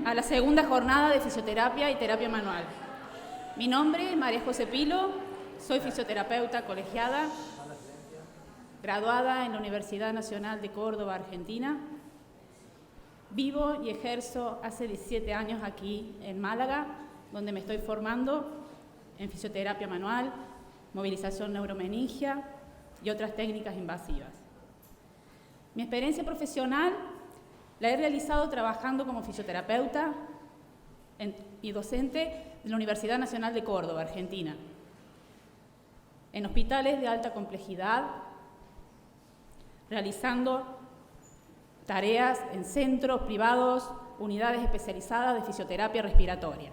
a la segunda jornada de fisioterapia y terapia manual. Mi nombre es María José Pilo, soy fisioterapeuta colegiada, graduada en la Universidad Nacional de Córdoba, Argentina. Vivo y ejerzo hace 17 años aquí en Málaga, donde me estoy formando en fisioterapia manual, movilización neuromeningia y otras técnicas invasivas. Mi experiencia profesional la he realizado trabajando como fisioterapeuta y docente de la Universidad Nacional de Córdoba, Argentina, en hospitales de alta complejidad, realizando tareas en centros privados, unidades especializadas de fisioterapia respiratoria.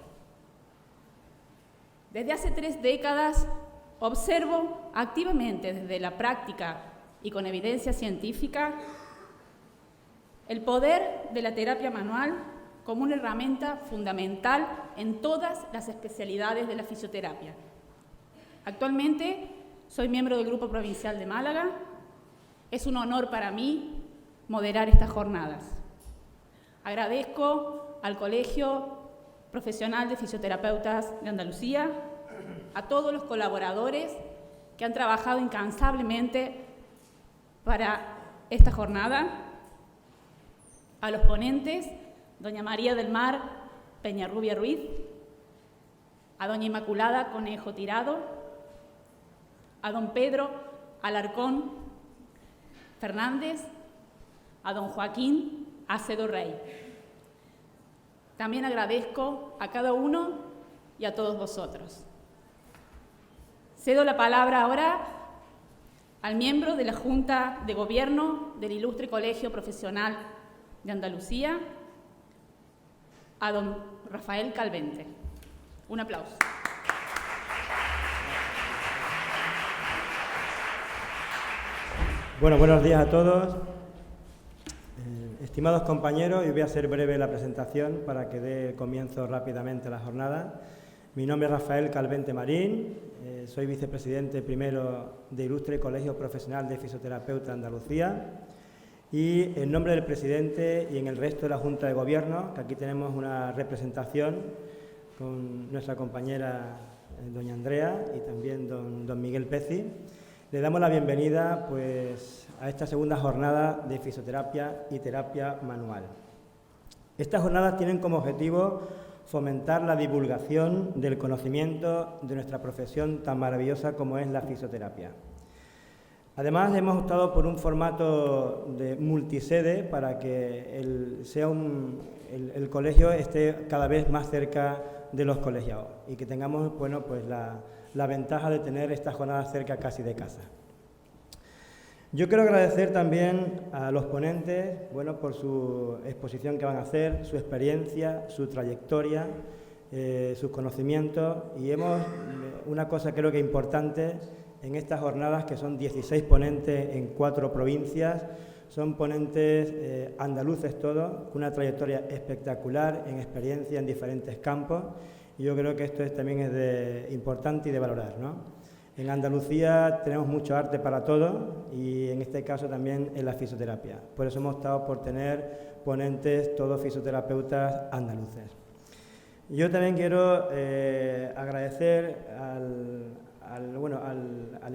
Desde hace 3 décadas observo activamente desde la práctica y con evidencia científica el poder de la terapia manual como una herramienta fundamental en todas las especialidades de la fisioterapia. Actualmente soy miembro del Grupo Provincial de Málaga. Es un honor para mí moderar estas jornadas. Agradezco al Colegio Profesional de Fisioterapeutas de Andalucía, a todos los colaboradores que han trabajado incansablemente para esta jornada, a los ponentes, doña María del Mar Peñarrubia Ruiz, a doña Inmaculada Conejo Tirado, a don Pedro Alarcón Fernández, a don Joaquín Acedo Rey. También agradezco a cada uno y a todos vosotros. Cedo la palabra ahora al miembro de la Junta de Gobierno del Ilustre Colegio Profesional de Andalucía, a don Rafael Calvente. Un aplauso. Bueno, buenos días a todos. Estimados compañeros, y voy a hacer breve la presentación para que dé comienzo rápidamente a la jornada. Mi nombre es Rafael Calvente Marín, soy vicepresidente primero de Ilustre Colegio Profesional de Fisioterapeutas de Andalucía, y en nombre del presidente y en el resto de la Junta de Gobierno, que aquí tenemos una representación con nuestra compañera doña Andrea y también don Miguel Peci, le damos la bienvenida pues, a esta segunda jornada de fisioterapia y terapia manual. Estas jornadas tienen como objetivo fomentar la divulgación del conocimiento de nuestra profesión tan maravillosa como es la fisioterapia. Además, hemos optado por un formato de multisede para que el colegio esté cada vez más cerca de los colegiados y que tengamos bueno, pues la ventaja de tener estas jornadas cerca casi de casa. Yo quiero agradecer también a los ponentes bueno, por su exposición que van a hacer, su experiencia, su trayectoria, sus conocimientos, y una cosa creo que importante en estas jornadas, que son 16 ponentes en 4 provincias, son ponentes andaluces todos, con una trayectoria espectacular en experiencia en diferentes campos, y yo creo que esto también es importante y de valorar, ¿no? En Andalucía tenemos mucho arte para todo y en este caso también en la fisioterapia. Por eso hemos optado por tener ponentes, todos fisioterapeutas andaluces. Yo también quiero agradecer al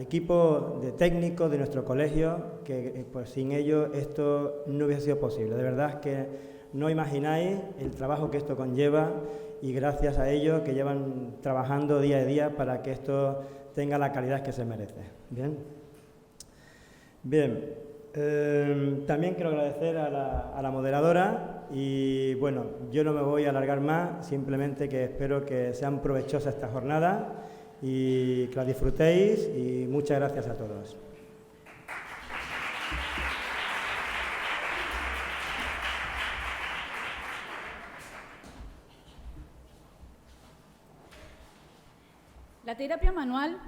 equipo de técnicos de nuestro colegio, que pues sin ellos esto no hubiese sido posible. De verdad es que no imagináis el trabajo que esto conlleva, y gracias a ellos que llevan trabajando día a día para que esto tenga la calidad que se merece. Bien. También quiero agradecer a la moderadora y bueno, yo no me voy a alargar más, simplemente que espero que sean provechosas esta jornada y que la disfrutéis, y muchas gracias a todos. La terapia manual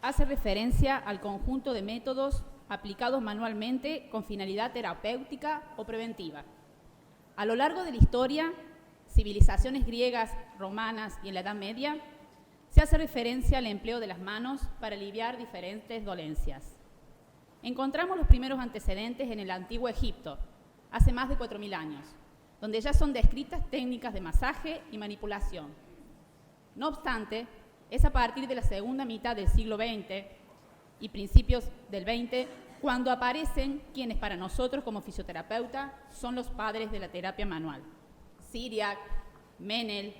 hace referencia al conjunto de métodos aplicados manualmente con finalidad terapéutica o preventiva. A lo largo de la historia, civilizaciones griegas, romanas y en la Edad Media, se hace referencia al empleo de las manos para aliviar diferentes dolencias. Encontramos los primeros antecedentes en el Antiguo Egipto, hace más de 4000 años, donde ya son descritas técnicas de masaje y manipulación. No obstante, es a partir de la segunda mitad del siglo XX y principios del XX cuando aparecen quienes para nosotros como fisioterapeuta son los padres de la terapia manual. Cyriac, Menel,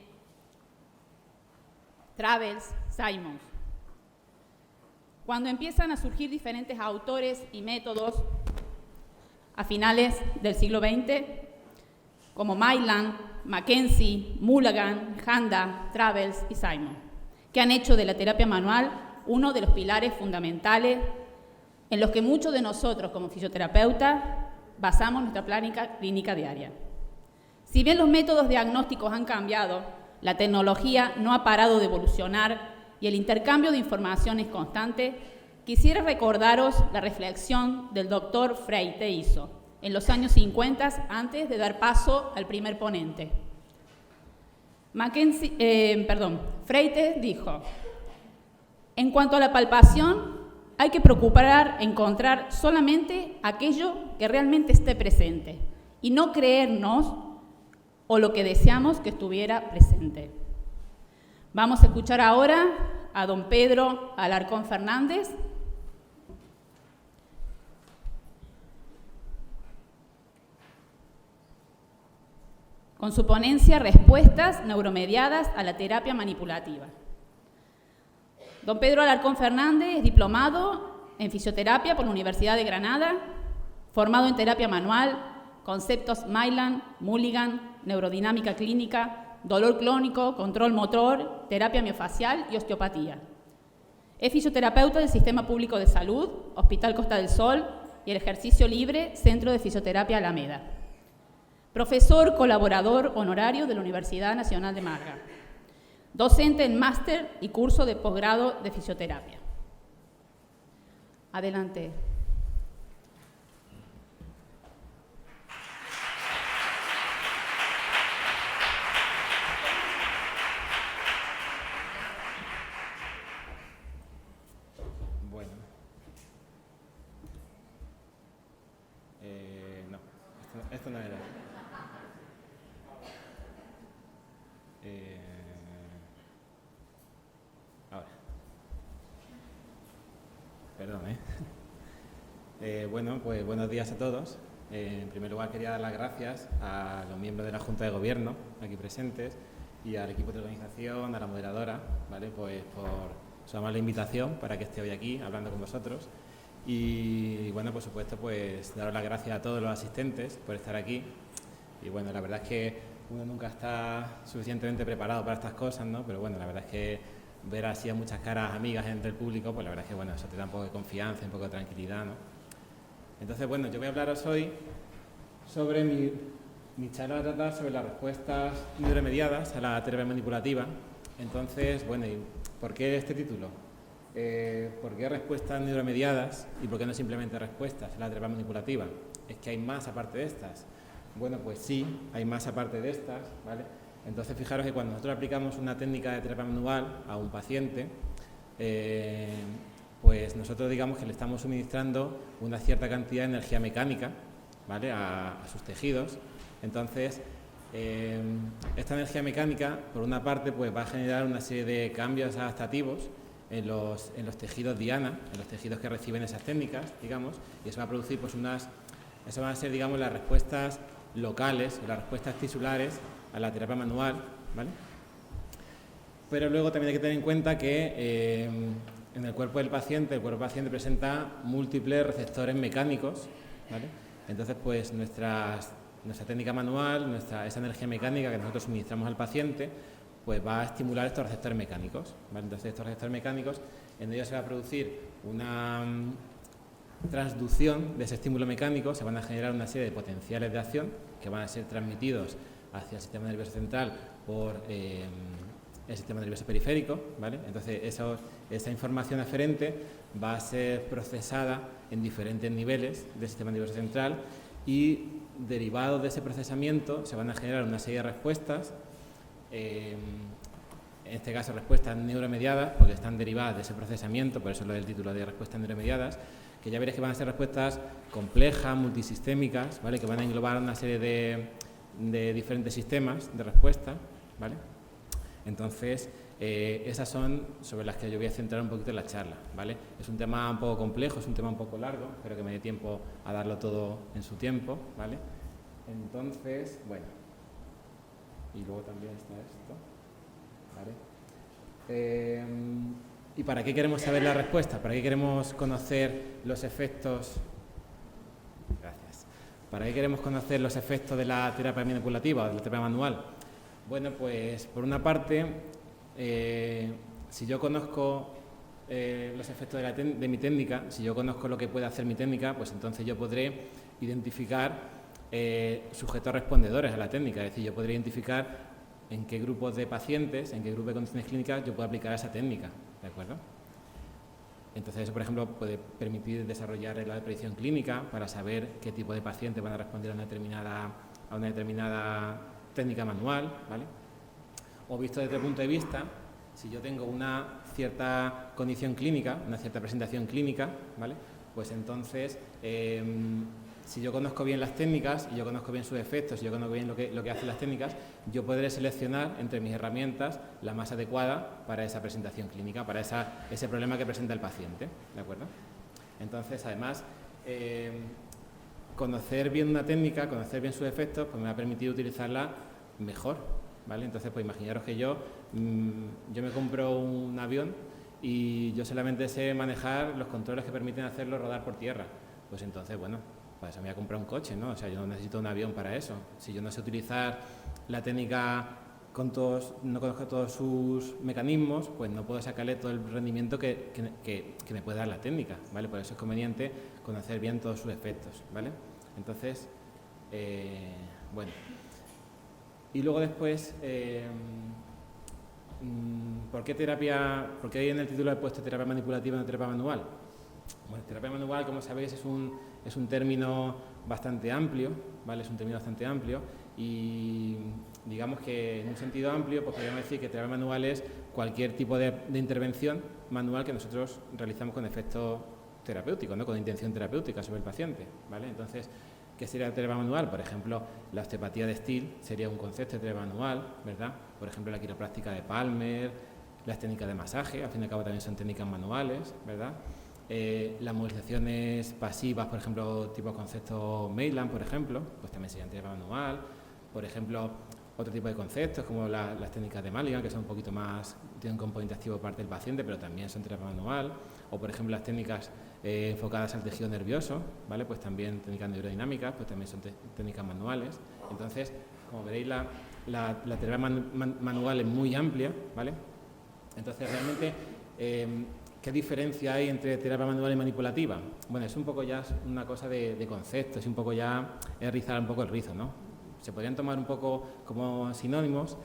Travels, Simons. Cuando empiezan a surgir diferentes autores y métodos a finales del siglo XX, como Maitland, Mackenzie, Mulligan, Handa, Travels y Simon, que han hecho de la terapia manual uno de los pilares fundamentales en los que muchos de nosotros como fisioterapeutas basamos nuestra clínica diaria. Si bien los métodos diagnósticos han cambiado, la tecnología no ha parado de evolucionar y el intercambio de información es constante, quisiera recordaros la reflexión del doctor Freite hizo en los años 50 antes de dar paso al primer ponente. Freite dijo: en cuanto a la palpación, hay que procurar encontrar solamente aquello que realmente esté presente y no creernos o lo que deseamos que estuviera presente. Vamos a escuchar ahora a don Pedro Alarcón Fernández, con su ponencia Respuestas neuromediadas a la terapia manipulativa. Don Pedro Alarcón Fernández es diplomado en fisioterapia por la Universidad de Granada, formado en terapia manual, conceptos Maitland, Mulligan, neurodinámica clínica, dolor crónico, control motor, terapia miofacial y osteopatía. Es fisioterapeuta del Sistema Público de Salud, Hospital Costa del Sol y el Ejercicio Libre, Centro de Fisioterapia Alameda. Profesor colaborador honorario de la Universidad Nacional de Málaga. Docente en máster y curso de posgrado de fisioterapia. Adelante. Bueno. No, esto no era. Ahora. Perdón, bueno, pues buenos días a todos. En primer lugar quería dar las gracias a los miembros de la Junta de Gobierno aquí presentes y al equipo de organización, a la moderadora, ¿vale? Pues por su amable invitación para que esté hoy aquí hablando con vosotros. Y bueno, por supuesto, pues daros las gracias a todos los asistentes por estar aquí. Y bueno, la verdad es que uno nunca está suficientemente preparado para estas cosas, ¿no? Pero bueno, la verdad es que ver así a muchas caras amigas entre el público, pues la verdad es que bueno, eso te da un poco de confianza, un poco de tranquilidad, ¿no? Entonces, bueno, yo voy a hablaros hoy sobre mi charla va a tratar sobre las respuestas neuromediadas a la terapia manipulativa. Entonces, bueno, ¿y por qué este título? ¿Por qué respuestas neuromediadas y por qué no simplemente respuestas a la terapia manipulativa? Es que hay más aparte de estas. Bueno, pues sí, hay más aparte de estas, ¿vale? Entonces, fijaros que cuando nosotros aplicamos una técnica de terapia manual a un paciente, pues nosotros digamos que le estamos suministrando una cierta cantidad de energía mecánica, ¿vale? a sus tejidos. Entonces, esta energía mecánica, por una parte, pues va a generar una serie de cambios adaptativos en los tejidos diana, en los tejidos que reciben esas técnicas, digamos, y eso va a producir pues eso van a ser, digamos, las respuestas locales, las respuestas tisulares a la terapia manual, ¿vale? Pero luego también hay que tener en cuenta que en el cuerpo del paciente, presenta múltiples receptores mecánicos, ¿vale? Entonces, pues nuestra técnica manual, esa energía mecánica que nosotros suministramos al paciente, pues va a estimular estos receptores mecánicos, ¿vale? Entonces, estos receptores mecánicos, en ellos se va a producir una transducción de ese estímulo mecánico, se van a generar una serie de potenciales de acción que van a ser transmitidos hacia el sistema nervioso central por el sistema nervioso periférico, ¿vale? Entonces esa información aferente va a ser procesada en diferentes niveles del sistema nervioso central y derivados de ese procesamiento se van a generar una serie de respuestas, en este caso respuestas neuromediadas, porque están derivadas de ese procesamiento, por eso lo del título de respuestas neuromediadas, que ya veréis que van a ser respuestas complejas, multisistémicas, ¿vale? Que van a englobar una serie de de diferentes sistemas de respuesta, ¿vale? Entonces, esas son sobre las que yo voy a centrar un poquito en la charla, ¿vale? Es un tema un poco complejo, es un tema un poco largo, espero que me dé tiempo a darlo todo en su tiempo, ¿vale? Entonces, bueno, y luego también está esto, ¿vale? ¿Y para qué queremos saber la respuesta? ¿Para qué queremos conocer los efectos? Gracias. ¿Para qué queremos conocer los efectos de la terapia manipulativa o de la terapia manual? Bueno, pues por una parte, si yo conozco los efectos de mi técnica, si yo conozco lo que puede hacer mi técnica, pues entonces yo podré identificar sujetos respondedores a la técnica, es decir, yo podré identificar en qué grupos de pacientes, en qué grupos de condiciones clínicas yo puedo aplicar esa técnica, ¿de acuerdo? Entonces eso, por ejemplo, puede permitir desarrollar reglas de predicción clínica para saber qué tipo de pacientes van a responder a una determinada técnica manual, ¿vale? O visto desde el punto de vista, si yo tengo una cierta condición clínica, una cierta presentación clínica, ¿vale? Pues entonces, si yo conozco bien las técnicas y yo conozco bien sus efectos, y yo conozco bien lo que hacen las técnicas, yo podré seleccionar entre mis herramientas la más adecuada para esa presentación clínica, para ese problema que presenta el paciente, ¿de acuerdo? Entonces, además, conocer bien una técnica, conocer bien sus efectos, pues me va a permitir utilizarla mejor, ¿vale? Entonces, pues imaginaros que yo me compro un avión y yo solamente sé manejar los controles que permiten hacerlo rodar por tierra. Pues entonces, bueno, para eso me voy a comprar un coche, ¿no? O sea, yo no necesito un avión para eso. Si yo no sé utilizar la técnica no conozco todos sus mecanismos, pues no puedo sacarle todo el rendimiento que me puede dar la técnica, ¿vale? Por eso es conveniente conocer bien todos sus efectos, ¿vale? Entonces, bueno. Y luego después, ¿por qué hay en el título he puesto terapia manipulativa y no terapia manual? Bueno, terapia manual, como sabéis, es un término bastante amplio, ¿vale? Es un término bastante amplio y digamos que en un sentido amplio pues podríamos decir que terapia manual es cualquier tipo de intervención manual que nosotros realizamos con efecto terapéutico, ¿no? Con intención terapéutica sobre el paciente, ¿vale? Entonces, ¿qué sería la terapia manual? Por ejemplo, la osteopatía de Still sería un concepto de terapia manual, ¿verdad? Por ejemplo, la quiropráctica de Palmer, las técnicas de masaje, al fin y al cabo también son técnicas manuales, ¿verdad? Las movilizaciones pasivas, por ejemplo, tipo concepto Maitland, por ejemplo, pues también serían terapia manual. Por ejemplo, otro tipo de conceptos como las técnicas de Mulligan, que son un poquito más, tienen un componente activo por parte del paciente, pero también son terapia manual. O, por ejemplo, las técnicas enfocadas al tejido nervioso, ¿vale? Pues también técnicas neurodinámicas, pues también son técnicas manuales. Entonces, como veréis, la terapia manual es muy amplia, ¿vale? Entonces, realmente, ¿qué diferencia hay entre terapia manual y manipulativa? Bueno, es un poco ya una cosa de conceptos, es un poco ya rizar un poco el rizo, ¿no? Se podrían tomar un poco como sinónimos,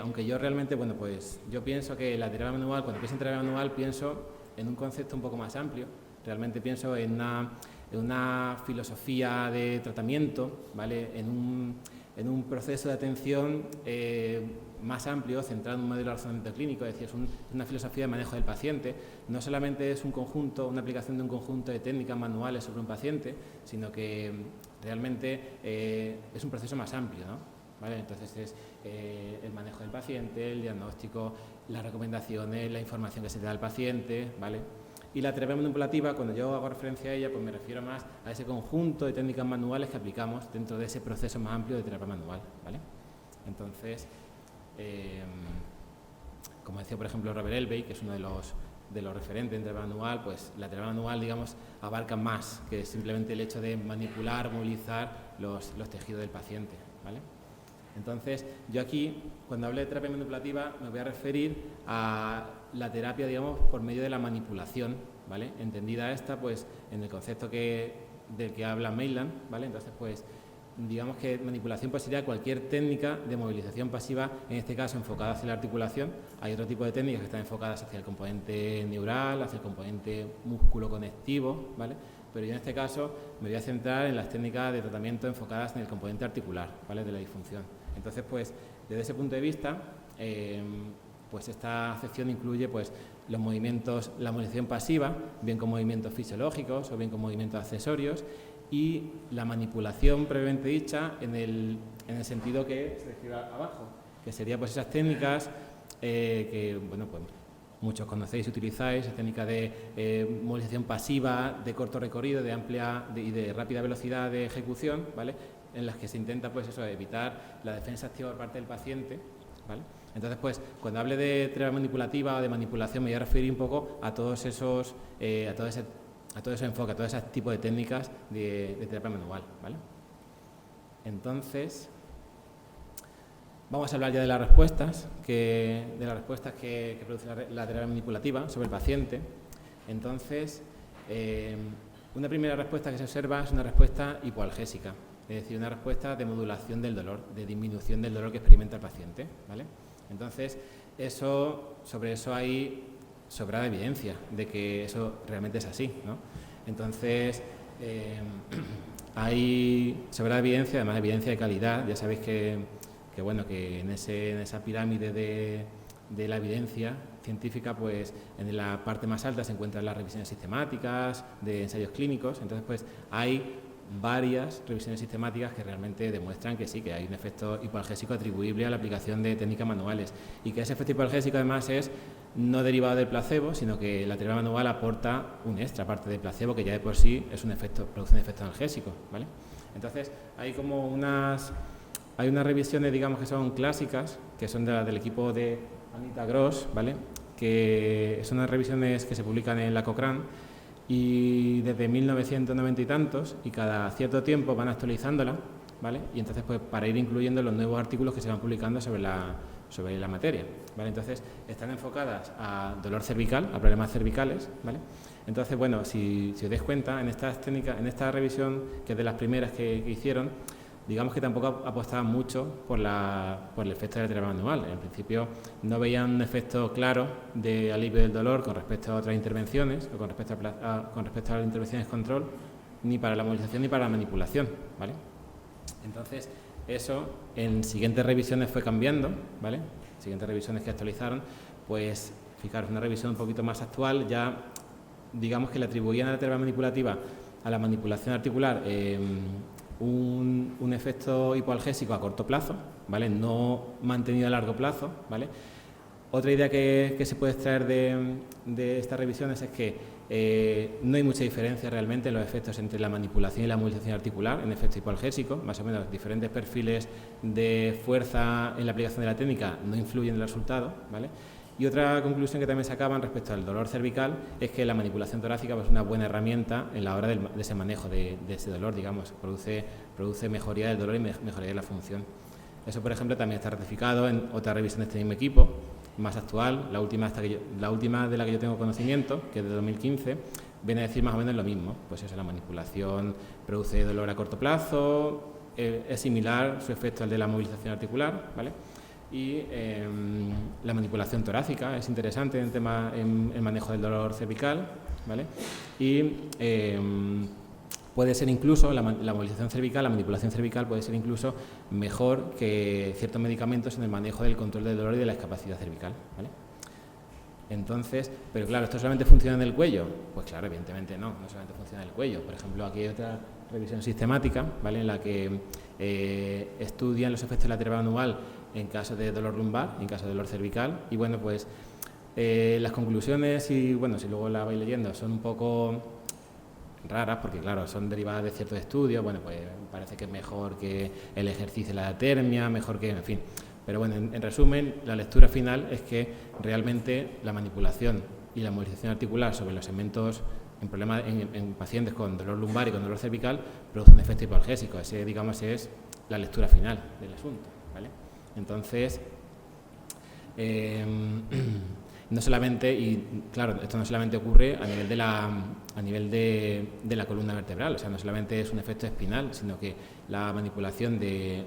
aunque yo realmente, bueno, pues yo pienso que la terapia manual, cuando pienso en terapia manual, pienso en un concepto un poco más amplio. Realmente pienso en una filosofía de tratamiento, ¿vale? En un proceso de atención más amplio, centrado en un modelo de razonamiento clínico, es decir, es una filosofía de manejo del paciente. No solamente es un conjunto, una aplicación de un conjunto de técnicas manuales sobre un paciente, sino que realmente es un proceso más amplio, ¿no? ¿Vale? Entonces es el manejo del paciente, el diagnóstico, las recomendaciones, la información que se da al paciente, ¿vale? Y la terapia manipulativa, cuando yo hago referencia a ella, pues me refiero más a ese conjunto de técnicas manuales que aplicamos dentro de ese proceso más amplio de terapia manual, ¿vale? Entonces, como decía, por ejemplo, Robert Elvey, que es uno de los referentes en terapia manual, pues la terapia manual, digamos, abarca más que simplemente el hecho de manipular, movilizar los tejidos del paciente, ¿vale? Entonces, yo aquí, cuando hablo de terapia manipulativa, me voy a referir a la terapia, digamos, por medio de la manipulación, ¿vale? Entendida esta, pues, en el concepto del que habla Maitland, ¿vale? Entonces, pues, digamos que manipulación pues sería cualquier técnica de movilización pasiva, en este caso enfocada hacia la articulación. Hay otro tipo de técnicas que están enfocadas hacia el componente neural, hacia el componente músculo conectivo, ¿vale? Pero yo en este caso me voy a centrar en las técnicas de tratamiento enfocadas en el componente articular, ¿vale? De la disfunción. Entonces, pues, desde ese punto de vista, pues esta sección incluye pues los movimientos, la movilización pasiva, bien con movimientos fisiológicos o bien con movimientos accesorios, y la manipulación previamente dicha en en el sentido que se describe abajo, que sería pues esas técnicas que, bueno, pues muchos conocéis y utilizáis, técnica de movilización pasiva, de corto recorrido, de amplia y de rápida velocidad de ejecución, ¿vale? En las que se intenta pues eso, evitar la defensa activa por parte del paciente, ¿vale? Entonces, pues, cuando hable de terapia manipulativa o de manipulación, me voy a referir un poco a todos esos, a todo ese enfoque, a todo ese tipo de técnicas de terapia manual, ¿vale? Entonces, vamos a hablar ya de las respuestas que produce la terapia manipulativa sobre el paciente. Entonces, una primera respuesta que se observa es una respuesta hipoalgésica, es decir, una respuesta de modulación del dolor, de disminución del dolor que experimenta el paciente, ¿vale? Entonces, sobre eso hay sobrada evidencia de que eso realmente es así, ¿no? Entonces, hay sobrada evidencia, además evidencia de calidad. Ya sabéis que en esa pirámide de la evidencia científica, pues en la parte más alta se encuentran las revisiones sistemáticas de ensayos clínicos. Entonces, pues hay varias revisiones sistemáticas que realmente demuestran que sí, que hay un efecto hipoalgésico atribuible a la aplicación de técnicas manuales, y que ese efecto hipoalgésico además es no derivado del placebo, sino que la terapia manual aporta un extra aparte del placebo, que ya de por sí produce un efecto analgésico, ¿vale? Entonces hay como unas revisiones, digamos, que son clásicas, que son del equipo de Anita Gross, ¿vale? Que son unas revisiones que se publican en la Cochrane, y desde 1990 y tantos, y cada cierto tiempo van actualizándola, ¿vale? Y entonces, pues, para ir incluyendo los nuevos artículos que se van publicando sobre la materia, ¿vale? Entonces, están enfocadas a dolor cervical, a problemas cervicales, ¿vale? Entonces, bueno, si os dais cuenta, en esta revisión, que es de las primeras que hicieron, digamos que tampoco apostaban mucho por el efecto de la terapia manual. En principio no veían un efecto claro de alivio del dolor con respecto a otras intervenciones o con respecto a las intervenciones control, ni para la movilización ni para la manipulación, ¿vale? Entonces, eso en siguientes revisiones fue cambiando, ¿vale? Siguientes revisiones que actualizaron, pues fijaros, una revisión un poquito más actual, ya digamos que le atribuían a la terapia manipulativa, a la manipulación articular, un efecto hipoalgésico a corto plazo, ¿vale? No mantenido a largo plazo, ¿vale? Otra idea que se puede extraer de estas revisiones es que no hay mucha diferencia realmente en los efectos entre la manipulación y la movilización articular en efecto hipoalgésico. Más o menos diferentes perfiles de fuerza en la aplicación de la técnica no influyen en el resultado, ¿vale? Y otra conclusión que también sacaban respecto al dolor cervical es que la manipulación torácica es una buena herramienta en la hora de ese manejo de ese dolor, digamos, produce mejoría del dolor y mejoría de la función. Eso, por ejemplo, también está ratificado en otra revisión de este mismo equipo, más actual, la última de la que yo tengo conocimiento, que es de 2015, viene a decir más o menos lo mismo. Pues eso, la manipulación produce dolor a corto plazo, es similar su efecto al de la movilización articular, ¿vale? Y la manipulación torácica es interesante en el manejo del dolor cervical, ¿vale? Y puede ser incluso, la movilización cervical, la manipulación cervical puede ser incluso mejor que ciertos medicamentos en el manejo del control del dolor y de la discapacidad cervical, ¿vale? Entonces, pero claro, ¿esto solamente funciona en el cuello? Pues claro, evidentemente no solamente funciona en el cuello. Por ejemplo, aquí hay otra revisión sistemática, ¿vale? En la que estudian los efectos de la terapia manual en caso de dolor lumbar, en caso de dolor cervical, y bueno, pues las conclusiones, y bueno, si luego la vais leyendo, son un poco raras, porque claro, son derivadas de ciertos estudios. Bueno, pues parece que es mejor que el ejercicio de la diatermia, mejor que, en fin. Pero bueno, en resumen, la lectura final es que realmente la manipulación y la movilización articular sobre los segmentos en pacientes con dolor lumbar y con dolor cervical produce un efecto hipoalgésico. Ese, digamos, es la lectura final del asunto, ¿vale? Entonces, no solamente, y claro, esto no solamente ocurre a nivel de la columna vertebral, o sea, no solamente es un efecto espinal, sino que la manipulación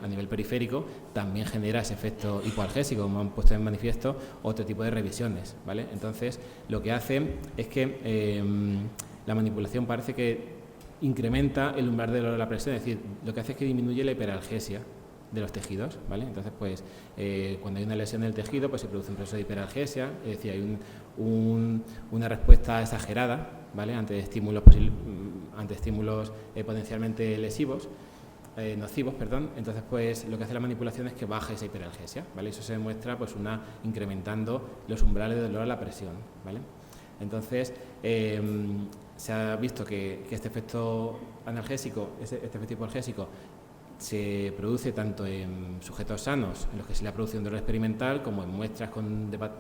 a nivel periférico también genera ese efecto hipoalgésico, como han puesto en manifiesto otro tipo de revisiones, ¿vale? Entonces, lo que hace es que la manipulación parece que incrementa el umbral de la presión, es decir, lo que hace es que disminuye la hiperalgesia de los tejidos, ¿vale? Entonces, pues, cuando hay una lesión del tejido, pues se produce un proceso de hiperalgesia, es decir, hay una respuesta exagerada, ¿vale? Ante estímulos potencialmente lesivos. nocivos, perdón, entonces pues lo que hace la manipulación es que baja esa hiperalgesia, ¿vale? Eso se demuestra pues incrementando los umbrales de dolor a la presión, ¿vale? Entonces se ha visto que este efecto analgésico, este efecto hipoalgésico, se produce tanto en sujetos sanos, en los que se le ha producido un dolor experimental, como en muestras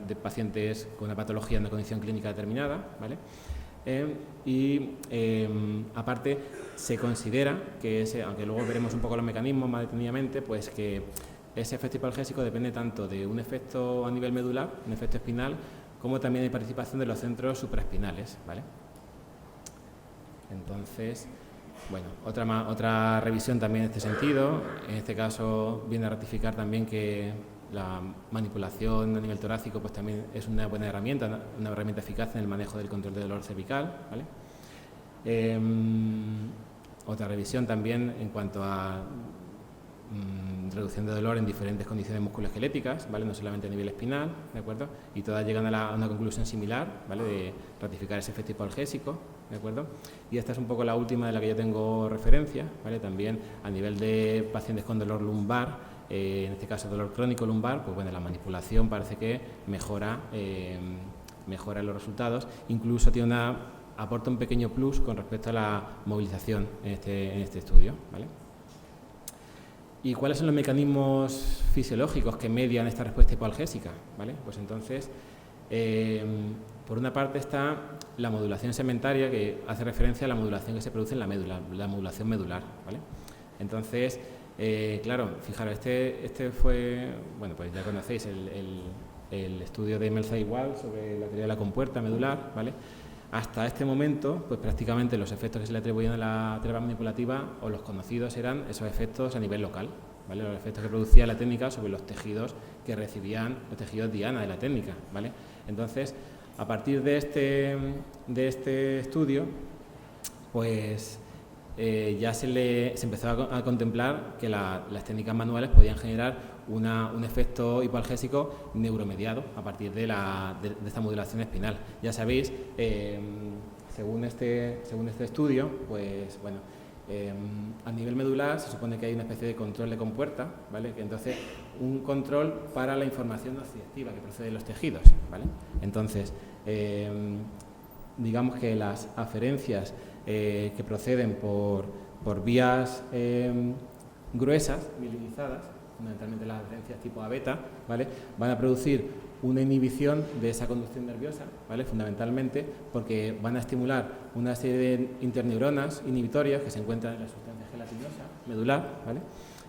de pacientes con una patología en una condición clínica determinada, ¿vale? Aparte se considera que aunque luego veremos un poco los mecanismos más detenidamente, pues que ese efecto hipoalgésico depende tanto de un efecto a nivel medular, un efecto espinal, como también de participación de los centros supraespinales, ¿vale? Entonces, bueno, otra revisión también en este sentido, en este caso viene a ratificar también que la manipulación a nivel torácico pues también es una buena herramienta, una herramienta eficaz en el manejo del control del dolor cervical, ¿vale? Otra revisión también en cuanto a reducción de dolor en diferentes condiciones musculoesqueléticas, ¿vale? No solamente a nivel espinal, ¿de acuerdo? Y todas llegan a una conclusión similar, ¿vale? De ratificar ese efecto hipoalgésico, ¿de acuerdo? Y esta es un poco la última de la que yo tengo referencia, ¿vale? También a nivel de pacientes con dolor lumbar, en este caso dolor crónico lumbar, pues bueno, la manipulación parece que mejora los resultados, incluso aporta un pequeño plus con respecto a la movilización en este estudio, ¿vale? ¿Y cuáles son los mecanismos fisiológicos que median esta respuesta hipoalgésica? ¿Vale? Pues entonces, por una parte está la modulación segmentaria, que hace referencia a la modulación que se produce en la médula, la modulación medular, ¿vale? Entonces, claro, fijaros, este fue, bueno, pues ya conocéis el estudio de Melza igual sobre la teoría de la compuerta medular, ¿vale? Hasta este momento, pues prácticamente los efectos que se le atribuían a la terapia manipulativa o los conocidos eran esos efectos a nivel local, ¿vale? Los efectos que producía la técnica sobre los tejidos que recibían, los tejidos diana de la técnica, ¿vale? Entonces, a partir de este estudio, pues ya se empezó a contemplar que las técnicas manuales podían generar un efecto hipoalgésico neuromediado a partir de esta modulación espinal. Ya sabéis, según este estudio, pues bueno, a nivel medular se supone que hay una especie de control de compuerta, ¿vale? Que entonces un control para la información nociceptiva que procede de los tejidos, ¿vale? Entonces, digamos que las aferencias que proceden por vías gruesas, mielinizadas, fundamentalmente las aferencias tipo A-beta, ¿vale? Van a producir una inhibición de esa conducción nerviosa, ¿vale? Fundamentalmente porque van a estimular una serie de interneuronas inhibitorias que se encuentran en la sustancia gelatinosa medular, ¿vale?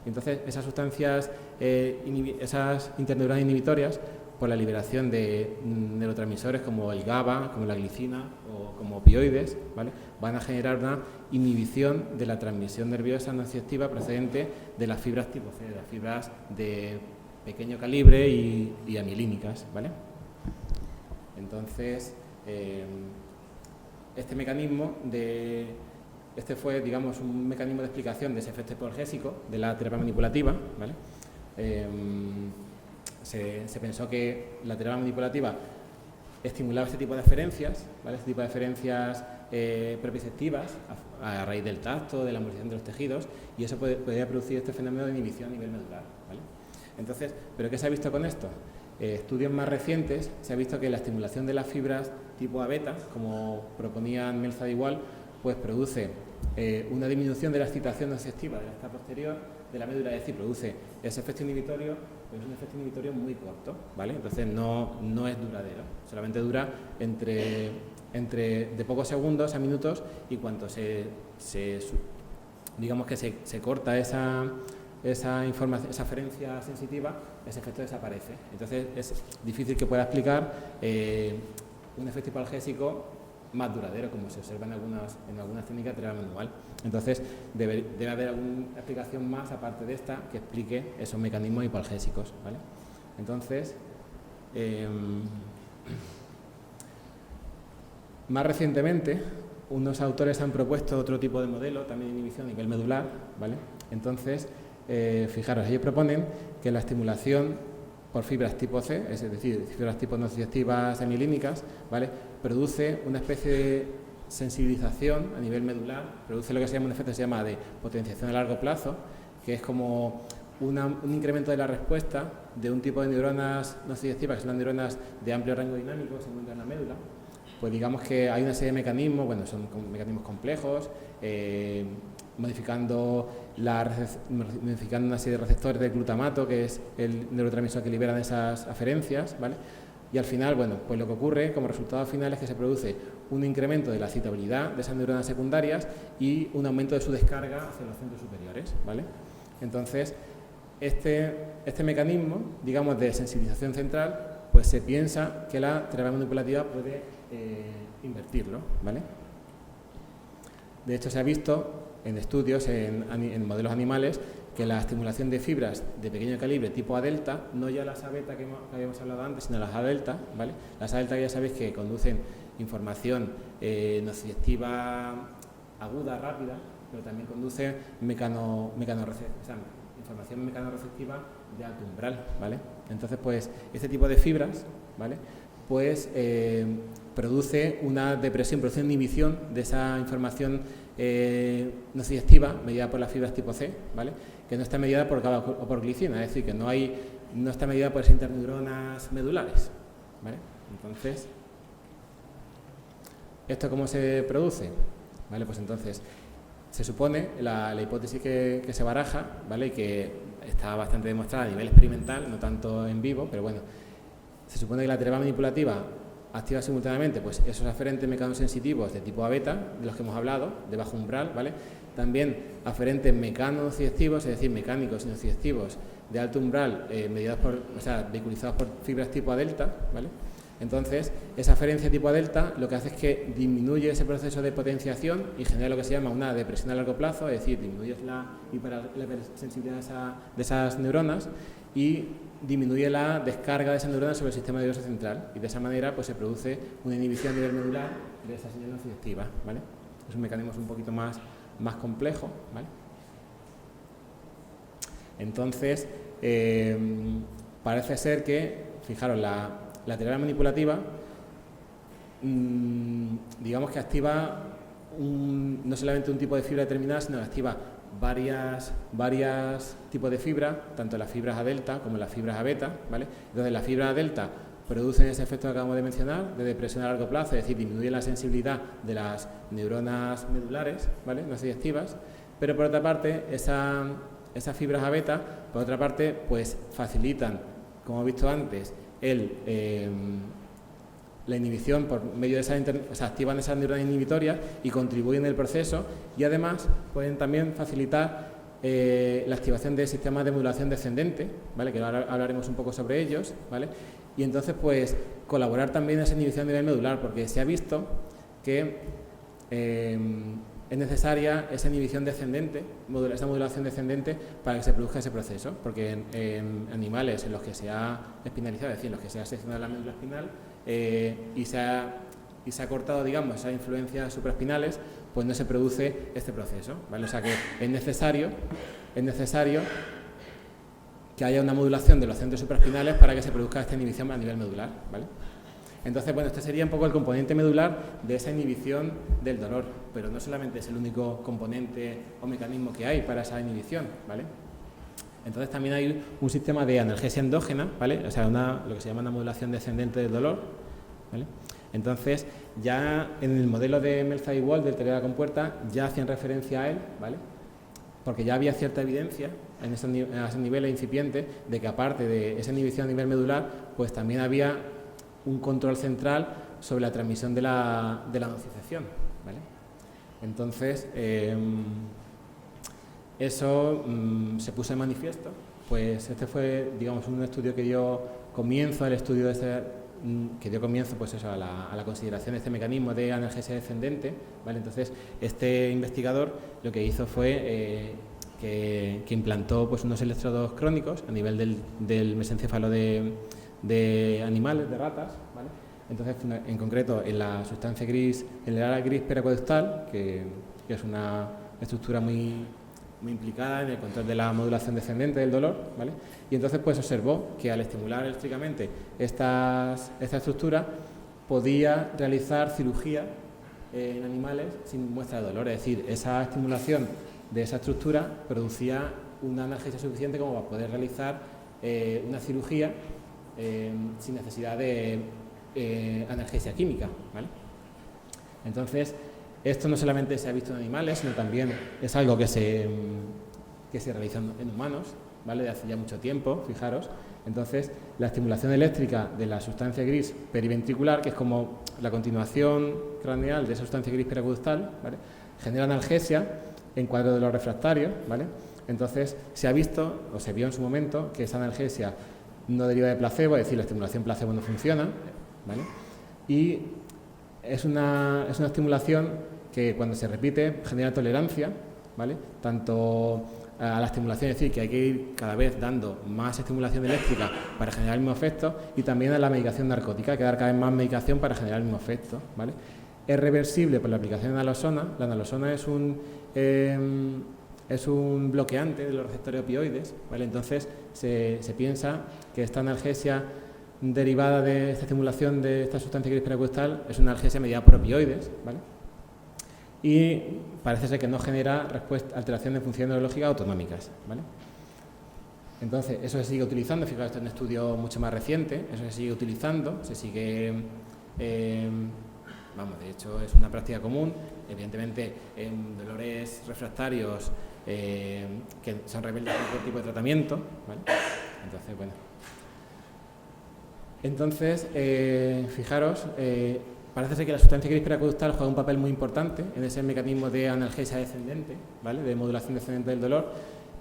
Entonces, esas sustancias, esas interneuronas inhibitorias, por la liberación de neurotransmisores como el GABA, como la glicina o como opioides, ¿vale? Van a generar una inhibición de la transmisión nerviosa nociceptiva procedente de las fibras tipo C, de las fibras de pequeño calibre y amielínicas, ¿vale? Entonces, este fue, digamos, un mecanismo de explicación de ese efecto hipoalgésico de la terapia manipulativa, ¿vale? Se pensó que la terapia manipulativa estimulaba este tipo de aferencias, ¿vale? Este tipo de aferencias proprioceptivas a raíz del tacto, de la movilización de los tejidos, y eso podría producir este fenómeno de inhibición a nivel medular, ¿vale? Entonces, ¿pero qué se ha visto con esto? Estudios más recientes se ha visto que la estimulación de las fibras tipo A-beta, como proponían Melza igual, pues produce una disminución de la excitación nociceptiva de la etapa posterior de la médula, es decir, produce ese efecto inhibitorio, pero es un efecto inhibitorio muy corto, ¿vale? Entonces no es duradero, solamente dura entre de pocos segundos a minutos, y cuando digamos que se corta esa información, esa aferencia sensitiva, ese efecto desaparece. Entonces es difícil que pueda explicar un efecto hipoalgésico más duradero, como se observa en algunas técnicas de terapia manual. Entonces debe haber alguna explicación más aparte de esta que explique esos mecanismos hipoalgésicos, ¿vale? Entonces, más recientemente, unos autores han propuesto otro tipo de modelo, también de inhibición a nivel medular, ¿vale? Entonces, fijaros, ellos proponen que la estimulación por fibras tipo C, es decir, fibras tipo nociceptivas amielínicas, ¿vale?, produce una especie de sensibilización a nivel medular, produce lo que se llama un efecto que se llama de potenciación a largo plazo, que es como un incremento de la respuesta de un tipo de neuronas nociceptivas, que son las neuronas de amplio rango dinámico que se encuentran en la médula. Pues digamos que hay una serie de mecanismos, bueno, son mecanismos complejos, modificando una serie de receptores del glutamato, que es el neurotransmisor que liberan esas aferencias, ¿vale? Y al final, bueno, pues lo que ocurre como resultado final es que se produce un incremento de la excitabilidad de esas neuronas secundarias y un aumento de su descarga hacia los centros superiores, ¿vale? Entonces, este mecanismo, digamos, de sensibilización central, pues se piensa que la terapia manipulativa puede invertirlo, ¿vale? De hecho, se ha visto en estudios, en modelos animales, que la estimulación de fibras de pequeño calibre tipo A-delta, no ya las A-beta que habíamos hablado antes, sino las A-delta, ¿vale? Las A-delta ya sabéis que conducen información nociceptiva aguda, rápida, pero también conducen información mecanoreceptiva de alto umbral, ¿vale? Entonces, pues, este tipo de fibras, ¿vale?, pues produce una depresión, produce una inhibición de esa información nociceptiva mediada por las fibras tipo C, ¿vale?, que no está mediada por GABA o por glicina, es decir, que no está mediada por esas interneuronas medulares, ¿vale? Entonces, ¿esto cómo se produce? ¿Vale? Pues entonces, se supone, la hipótesis que se baraja, ¿vale?, y que está bastante demostrada a nivel experimental, no tanto en vivo, pero bueno, se supone que la terapia manipulativa activa simultáneamente pues esos aferentes mecanosensitivos de tipo A-beta, de los que hemos hablado, de bajo umbral, ¿vale? También aferentes mecanonociceptivos, es decir, mecánicos y nociceptivos de alto umbral, vehiculizados por fibras tipo A-delta, ¿vale? Entonces, esa aferencia tipo A-delta lo que hace es que disminuye ese proceso de potenciación y genera lo que se llama una depresión a largo plazo, es decir, disminuye la hipersensibilidad de esas neuronas y disminuye la descarga de esas neuronas sobre el sistema nervioso central, y de esa manera pues se produce una inhibición a nivel medular de esa señal nociceptiva, ¿vale? Es un mecanismo un poquito más complejo, ¿vale? Entonces, parece ser que, fijaros, la terapia manipulativa, digamos que activa no solamente un tipo de fibra determinada, sino que activa varias tipos de fibras, tanto las fibras A-delta como las fibras A-beta, ¿vale? Entonces, las fibras A-delta producen ese efecto que acabamos de mencionar, de depresión a largo plazo, es decir, disminuyen la sensibilidad de las neuronas medulares, ¿vale?, nociceptivas, pero por otra parte, esas fibras A-beta, por otra parte, pues facilitan, como hemos visto antes, la inhibición por medio de activan esas neuronas inhibitorias y contribuyen al proceso, y además pueden también facilitar la activación de sistemas de modulación descendente, ¿vale?, que ahora hablaremos un poco sobre ellos, ¿vale?, y entonces pues colaborar también en esa inhibición a nivel medular, porque se ha visto que es necesaria esa inhibición descendente, esa modulación descendente para que se produzca ese proceso, porque en animales en los que se ha espinalizado, es decir, en los que se ha seccionado la médula espinal y se ha cortado, digamos, esas influencias supraespinales, pues no se produce este proceso, ¿vale? O sea que es necesario que haya una modulación de los centros supraespinales para que se produzca esta inhibición a nivel medular, ¿vale? Entonces, bueno, este sería un poco el componente medular de esa inhibición del dolor, pero no solamente es el único componente o mecanismo que hay para esa inhibición, ¿vale? Entonces también hay un sistema de analgesia endógena, ¿vale? O sea, lo que se llama una modulación descendente del dolor, ¿vale? Entonces, ya en el modelo de Melza y Wald del teoría de la compuerta ya hacían referencia a él, ¿vale?, porque ya había cierta evidencia en esos niveles incipientes de que, aparte de esa inhibición a nivel medular, pues también había un control central sobre la transmisión de la nocicepción, ¿vale? Entonces, eso se puso en manifiesto. Pues este fue, digamos, un estudio que dio comienzo al estudio pues eso, a la consideración de este mecanismo de analgesia descendente, ¿vale? Entonces, este investigador lo que hizo fue que implantó pues unos electrodos crónicos a nivel del mesencéfalo de animales, de ratas, ¿vale? Entonces, en concreto, en la sustancia gris, en el ala gris periacueductal, que es una estructura muy implicada en el control de la modulación descendente del dolor, ¿vale? Y entonces pues observó que al estimular eléctricamente esta estructura podía realizar cirugía en animales sin muestra de dolor, es decir, esa estimulación de esa estructura producía una analgesia suficiente como para poder realizar una cirugía sin necesidad de analgesia química, ¿vale? Entonces, esto no solamente se ha visto en animales, sino también es algo que se realiza en humanos, ¿vale? De hace ya mucho tiempo, fijaros. Entonces, la estimulación eléctrica de la sustancia gris periventricular, que es como la continuación craneal de esa sustancia gris periaquedustal, ¿vale? Genera analgesia en cuadros de los refractarios, ¿vale? Entonces, se ha visto, o se vio en su momento, que esa analgesia no deriva de placebo, es decir, la estimulación placebo no funciona, ¿vale? Y es una estimulación que cuando se repite genera tolerancia, ¿vale? Tanto a la estimulación, es decir, que hay que ir cada vez dando más estimulación eléctrica para generar el mismo efecto, y también a la medicación narcótica, hay que dar cada vez más medicación para generar el mismo efecto, ¿vale? Es reversible por la aplicación de naloxona. La naloxona es un bloqueante de los receptores opioides, ¿vale? Entonces se piensa que esta analgesia derivada de esta estimulación de esta sustancia gris periaquedustal es una analgesia mediada por opioides, ¿vale? Y parece ser que no genera alteración de funciones neurológicas autonómicas, ¿vale? Entonces, eso se sigue utilizando, fijaos, esto es un estudio mucho más reciente, eso se sigue utilizando, se sigue, de hecho es una práctica común, evidentemente en dolores refractarios que son rebeldes a cualquier tipo de tratamiento, ¿vale? Entonces, bueno. Entonces, fijaros, parece ser que la sustancia gris periaquedustal juega un papel muy importante en ese mecanismo de analgesia descendente, ¿vale? De modulación descendente del dolor,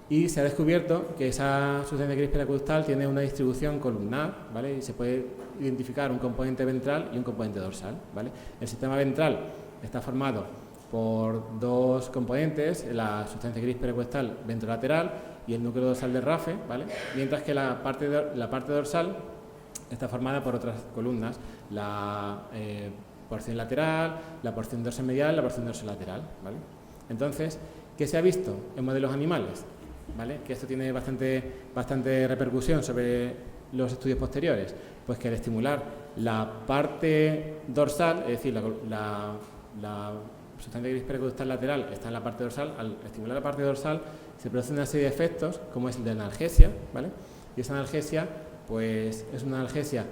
y se ha descubierto que esa sustancia gris periaquedustal tiene una distribución columnar, ¿vale? Y se puede identificar un componente ventral y un componente dorsal, ¿vale? El sistema ventral está formado por dos componentes, la sustancia gris periaquedustal ventrolateral y el núcleo dorsal del RAFE, ¿vale? Mientras que la parte dorsal está formada por otras columnas, la porción lateral, la porción dorsomedial y la porción dorsolateral, ¿vale? Entonces, ¿qué se ha visto en modelos animales? ¿Vale? Que esto tiene bastante repercusión sobre los estudios posteriores. Pues que al estimular la parte dorsal, es decir, la sustancia gris periaquedustal lateral está en la parte dorsal, al estimular la parte dorsal se produce una serie de efectos, como es el de analgesia, ¿vale? Y esa analgesia pues es una analgesia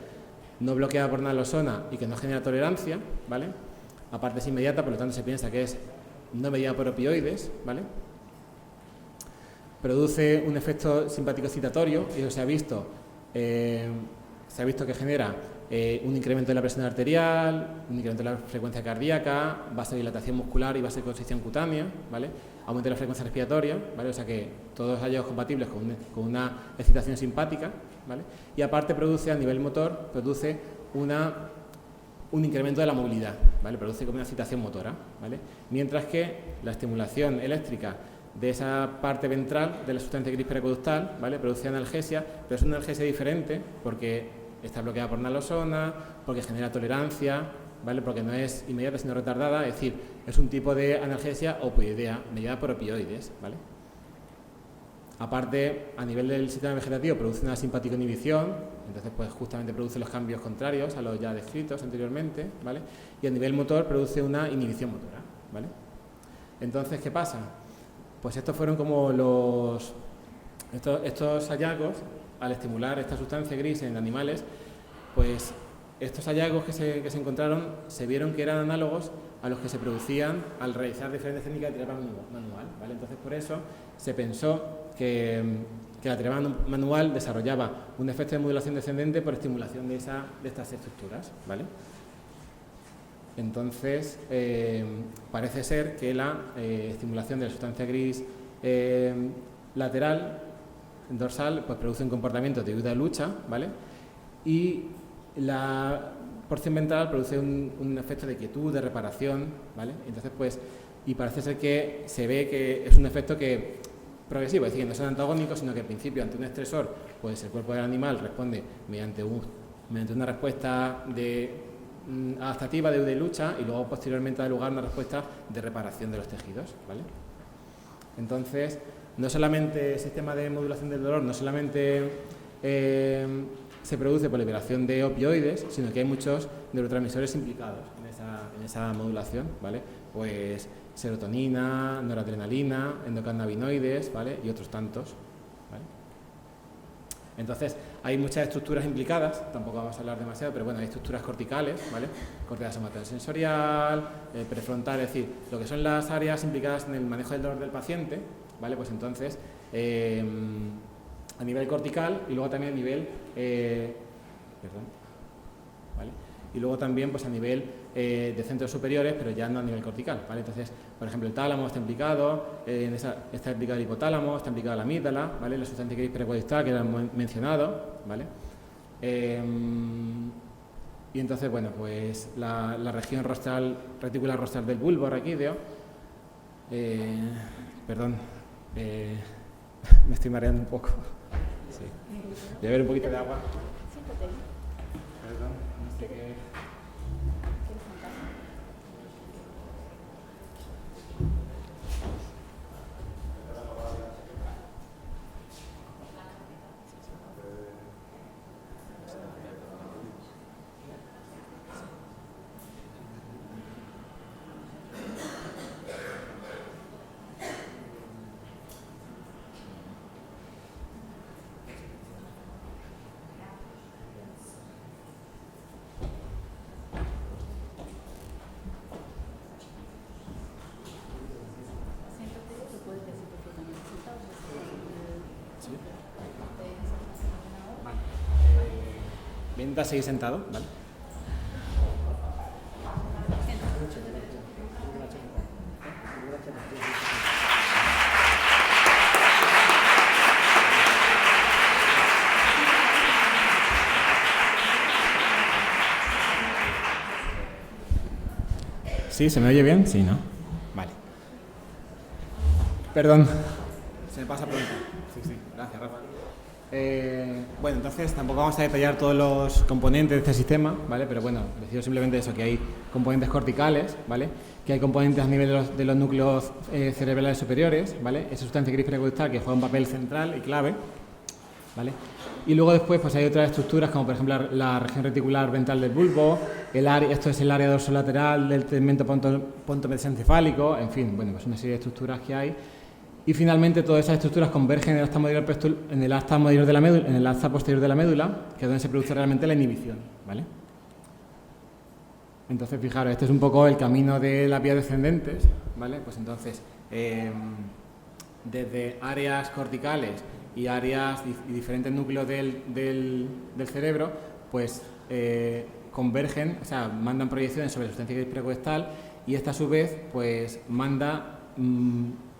no bloqueada por naloxona y que no genera tolerancia, ¿vale? Aparte es inmediata, por lo tanto se piensa que es no mediada por opioides, ¿vale? Produce un efecto simpático excitatorio, y eso se ha visto que genera un incremento de la presión arterial, un incremento de la frecuencia cardíaca, vasodilatación muscular y vasoconstricción cutánea, ¿vale? Aumento de la frecuencia respiratoria, ¿vale? O sea que todos hallazgos compatibles con una excitación simpática, ¿vale? Y aparte produce a nivel motor, produce un incremento de la movilidad, ¿vale? Produce como una excitación motora, ¿vale? Mientras que la estimulación eléctrica de esa parte ventral de la sustancia gris periaquedustal, ¿vale? Produce analgesia, pero es una analgesia diferente porque está bloqueada por naloxona, porque genera tolerancia, ¿vale? Porque no es inmediata sino retardada, es decir, es un tipo de analgesia opioidea mediada por opioides, ¿vale? Aparte, a nivel del sistema vegetativo produce una simpática inhibición, entonces pues justamente produce los cambios contrarios a los ya descritos anteriormente, ¿vale? Y a nivel motor produce una inhibición motora, ¿vale? Entonces, ¿qué pasa? Pues estos fueron como estos hallazgos al estimular esta sustancia gris en animales, pues estos hallazgos que se encontraron se vieron que eran análogos a los que se producían al realizar diferentes técnicas de terapia manual, ¿vale? Entonces por eso se pensó que la terapia manual desarrollaba un efecto de modulación descendente por estimulación de estas estructuras, ¿vale? Entonces parece ser que la estimulación de la sustancia gris lateral dorsal pues produce un comportamiento de huida lucha, ¿vale? Y la porción ventral produce un efecto de quietud, de reparación, ¿vale? Entonces pues, y parece ser que se ve que es un efecto que progresivo, es decir, que no son antagónicos, sino que al principio ante un estresor pues el cuerpo del animal responde mediante una respuesta adaptativa de huida y lucha, y luego posteriormente da lugar a una respuesta de reparación de los tejidos, ¿vale? Entonces, no solamente el sistema de modulación del dolor, no solamente se produce por liberación de opioides, sino que hay muchos neurotransmisores implicados en esa modulación, ¿vale? Pues serotonina, noradrenalina, endocannabinoides, ¿vale? Y otros tantos, ¿vale? Entonces, hay muchas estructuras implicadas, tampoco vamos a hablar demasiado, pero bueno, hay estructuras corticales, ¿vale? Corteza somatosensorial, prefrontal, es decir, lo que son las áreas implicadas en el manejo del dolor del paciente, ¿vale? Pues entonces, a nivel cortical y luego también a nivel, ¿vale? Y luego también pues a nivel de centros superiores, pero ya no a nivel cortical, ¿vale? Entonces, por ejemplo, el tálamo está implicado, está implicado el hipotálamo, está implicado la amígdala, ¿vale? La sustancia que pericoidistal que hemos mencionado, ¿vale? Y entonces, bueno, pues la región rostral, reticular rostral del bulbo raquídeo, perdón, me estoy mareando un poco. Sí. Voy a beber un poquito de agua. Perdón, no sé qué. Voy a intentar seguir sentado, ¿vale? ¿Sí? ¿Se me oye bien? Sí, ¿no? Vale. Perdón. Se me pasa pronto. Sí, gracias, Rafa. Bueno, entonces tampoco vamos a detallar todos los componentes de este sistema, ¿vale? Pero bueno, deciros simplemente eso, que hay componentes corticales, ¿vale? Que hay componentes a nivel de los núcleos cerebrales superiores, ¿vale? Esa sustancia gris pericoidistal que juega un papel central y clave, ¿vale? Y luego después pues hay otras estructuras como por ejemplo la región reticular ventral del bulbo, esto es el área dorsolateral del tegmento pontomesencefálico, en fin, bueno, pues una serie de estructuras que hay. Y finalmente todas esas estructuras convergen en el asta posterior de la médula, que es donde se produce realmente la inhibición, ¿vale? Entonces, fijaros, este es un poco el camino de las vías descendentes, ¿vale? Pues entonces, desde áreas corticales y áreas y diferentes núcleos del cerebro, pues convergen, o sea, mandan proyecciones sobre la sustancia gris pericoidistal y esta a su vez, pues manda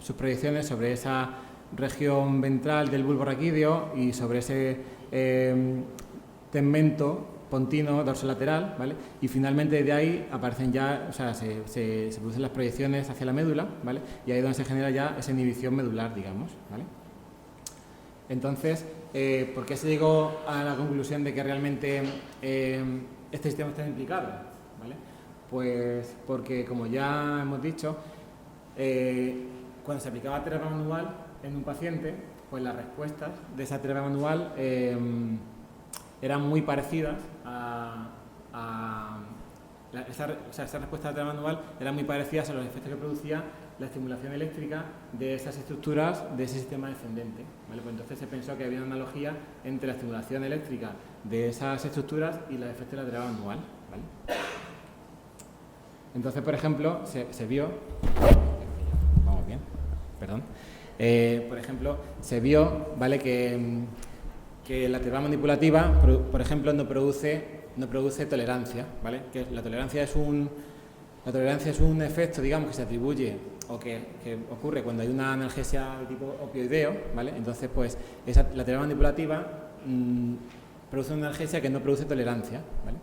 sus proyecciones sobre esa región ventral del bulbo raquídeo y sobre ese tegmento pontino dorsolateral, ¿vale? Y finalmente de ahí aparecen ya, o sea, se producen las proyecciones hacia la médula, ¿vale? Y ahí es donde se genera ya esa inhibición medular, digamos, ¿vale? Entonces, ¿por qué se llegó a la conclusión de que realmente este sistema está implicado? ¿Vale? Pues porque, como ya hemos dicho, cuando se aplicaba terapia manual en un paciente, pues las respuestas de esa terapia manual eran muy parecidas esas respuestas de terapia manual eran muy parecidas a los efectos que producía la estimulación eléctrica de esas estructuras de ese sistema descendente, ¿vale? Pues entonces se pensó que había una analogía entre la estimulación eléctrica de esas estructuras y los efectos de la terapia manual, ¿vale? Entonces, por ejemplo, se vio... Vamos bien, perdón. Por ejemplo, se vio, ¿vale?, que la terapia manipulativa, por ejemplo, no produce tolerancia, ¿vale? Que la tolerancia es un efecto, digamos, que se atribuye o que ocurre cuando hay una analgesia de tipo opioideo, ¿vale? Entonces, pues, la terapia manipulativa produce una analgesia que no produce tolerancia, ¿vale?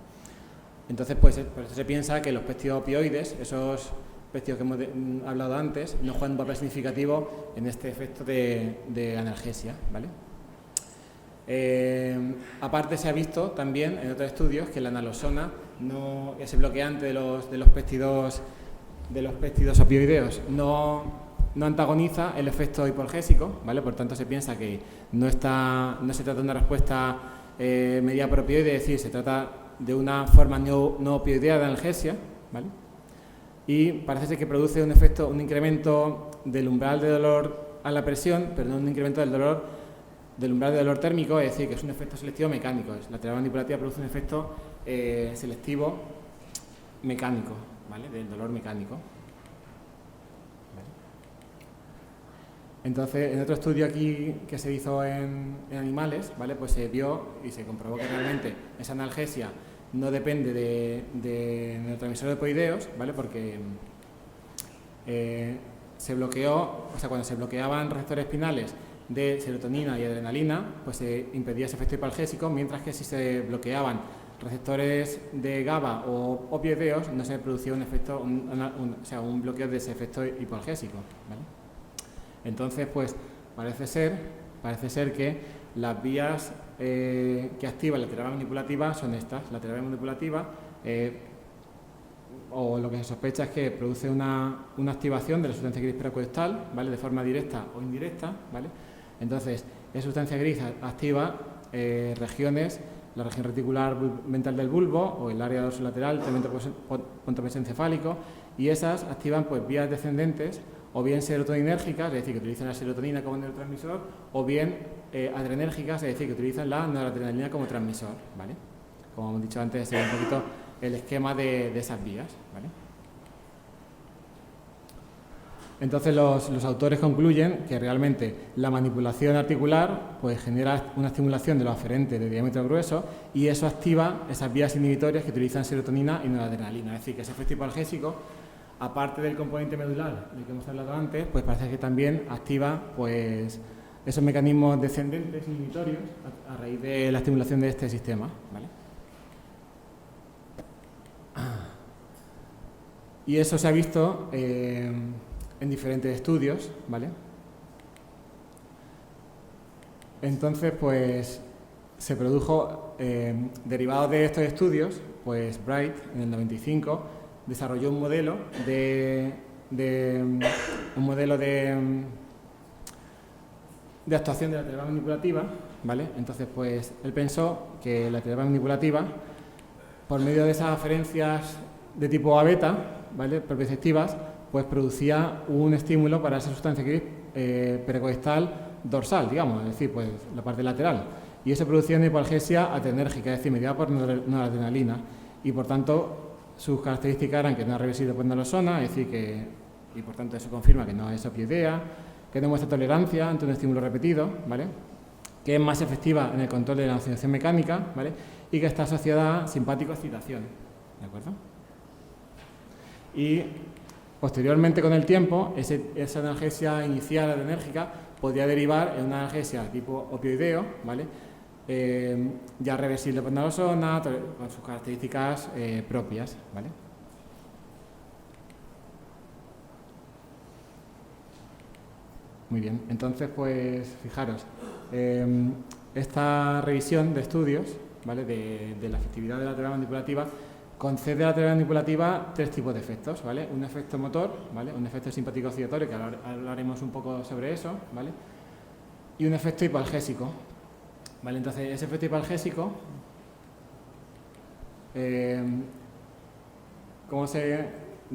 Entonces, pues, por eso se piensa que los péptidos opioides, esos péptidos que hemos hablado antes, no juegan un papel significativo en este efecto de analgesia, ¿vale? Aparte se ha visto también en otros estudios que la naloxona, ese bloqueante de los péptidos opioideos, no antagoniza el efecto hipoalgésico, ¿vale? Por tanto se piensa que no se trata de una respuesta mediada por opioide, es decir, se trata de una forma no opioidea de analgesia, ¿vale? y parece ser que produce un efecto, un incremento del umbral de dolor a la presión, pero no un incremento del umbral de dolor térmico, es decir, que es un efecto selectivo mecánico. La terapia manipulativa produce un efecto selectivo mecánico, ¿vale? Del dolor mecánico. Entonces, en otro estudio aquí que se hizo en animales, ¿vale? Pues se vio y se comprobó que realmente esa analgesia no depende de neurotransmisores opoideos, ¿vale? Porque se bloqueó, o sea, cuando se bloqueaban receptores espinales de serotonina y adrenalina, pues se impedía ese efecto hipoalgésico, mientras que si se bloqueaban receptores de GABA o opioideos no se producía un efecto, un bloqueo de ese efecto hipoalgésico, ¿vale? Entonces, pues parece ser que las vías que activa la terapia manipulativa son estas. La terapia manipulativa, o lo que se sospecha es que produce una activación de la sustancia gris pericoestal, ¿vale? De forma directa o indirecta, ¿vale? Entonces, esa sustancia gris activa regiones, la región reticular ventral del bulbo o el área dorsolateral, también pontomesencefálico, y esas activan pues vías descendentes o bien serotoninérgicas, es decir, que utilizan la serotonina como neurotransmisor, o bien adrenérgicas, es decir, que utilizan la noradrenalina como transmisor, ¿vale? Como hemos dicho antes, sería un poquito el esquema de esas vías, ¿vale? Entonces los autores concluyen que realmente la manipulación articular pues genera una estimulación de los aferentes de diámetro grueso y eso activa esas vías inhibitorias que utilizan serotonina y noradrenalina, es decir, que ese efecto hipoalgésico, aparte del componente medular del que hemos hablado antes, pues parece que también activa pues esos mecanismos descendentes inhibitorios a raíz de la estimulación de este sistema, ¿vale? Y eso se ha visto en diferentes estudios, ¿vale? Entonces, pues se produjo, derivado de estos estudios, pues Bright en el 95 desarrolló un modelo de actuación de la terapia manipulativa, ¿vale? Entonces, pues él pensó que la terapia manipulativa, por medio de esas aferencias de tipo A-beta, ¿vale? Propioceptivas, pues producía un estímulo para esa sustancia gris pericoestal dorsal, digamos, es decir, pues la parte lateral. Y eso producía una hipoalgesia adrenérgica, es decir, mediada por noradrenalina, y por tanto sus características eran que no es reversible por naloxona, es decir, que, y por tanto eso confirma que no es opioidea, que demuestra tolerancia ante un estímulo repetido, ¿vale? Que es más efectiva en el control de la oxidación mecánica, ¿vale? Y que está asociada a simpático-excitación, ¿de acuerdo? Y posteriormente, con el tiempo, esa analgesia inicial adrenérgica podría derivar en una analgesia tipo opioideo, ¿vale? Ya reversible por naloxona, con sus características propias, ¿vale? Muy bien, entonces, pues, fijaros, esta revisión de estudios, ¿vale? de la efectividad de la terapia manipulativa concede a la terapia manipulativa tres tipos de efectos, ¿vale? Un efecto motor, ¿vale? Un efecto simpático-excitatorio, que ahora hablaremos un poco sobre eso, ¿vale? Y un efecto hipoalgésico, ¿vale? Entonces, ese efecto hipoalgésico, ¿de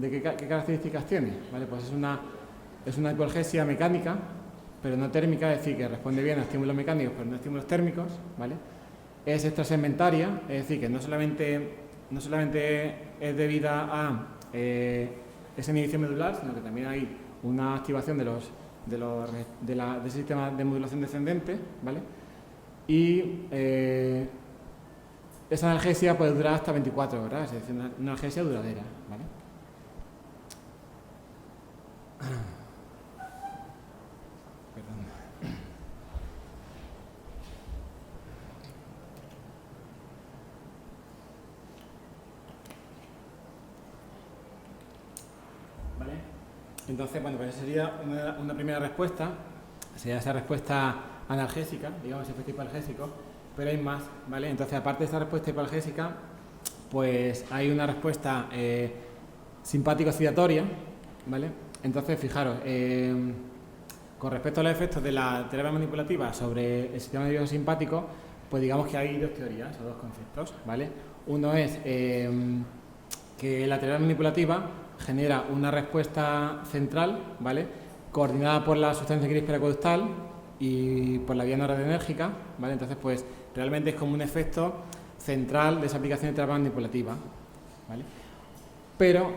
qué características tiene? ¿Vale? Pues es una hipoalgesia mecánica, pero no térmica, es decir, que responde bien a estímulos mecánicos, pero no a estímulos térmicos, ¿vale? Es extrasegmentaria, es decir, que no solamente es debida a esa inhibición medular, sino que también hay una activación de ese sistema de modulación descendente, ¿vale? Y esa analgesia puede durar hasta 24 horas, es decir, una analgesia duradera, ¿vale? Perdón. ¿Vale? Entonces, bueno, pues esa sería una primera respuesta, sería esa respuesta analgésica, digamos, efecto hipoalgésico, pero hay más, ¿vale? Entonces, aparte de esta respuesta hipoalgésica, pues hay una respuesta simpático-excitatoria, ¿vale? Entonces, fijaros, con respecto a los efectos de la terapia manipulativa sobre el sistema nervioso simpático, pues digamos que hay dos teorías o dos conceptos, ¿vale? Uno es que la terapia manipulativa genera una respuesta central, ¿vale?, coordinada por la sustancia gris periacueductal y por la vía noradrenérgica, ¿vale? Entonces, pues realmente es como un efecto central de esa aplicación de terapia manipulativa, ¿vale? Pero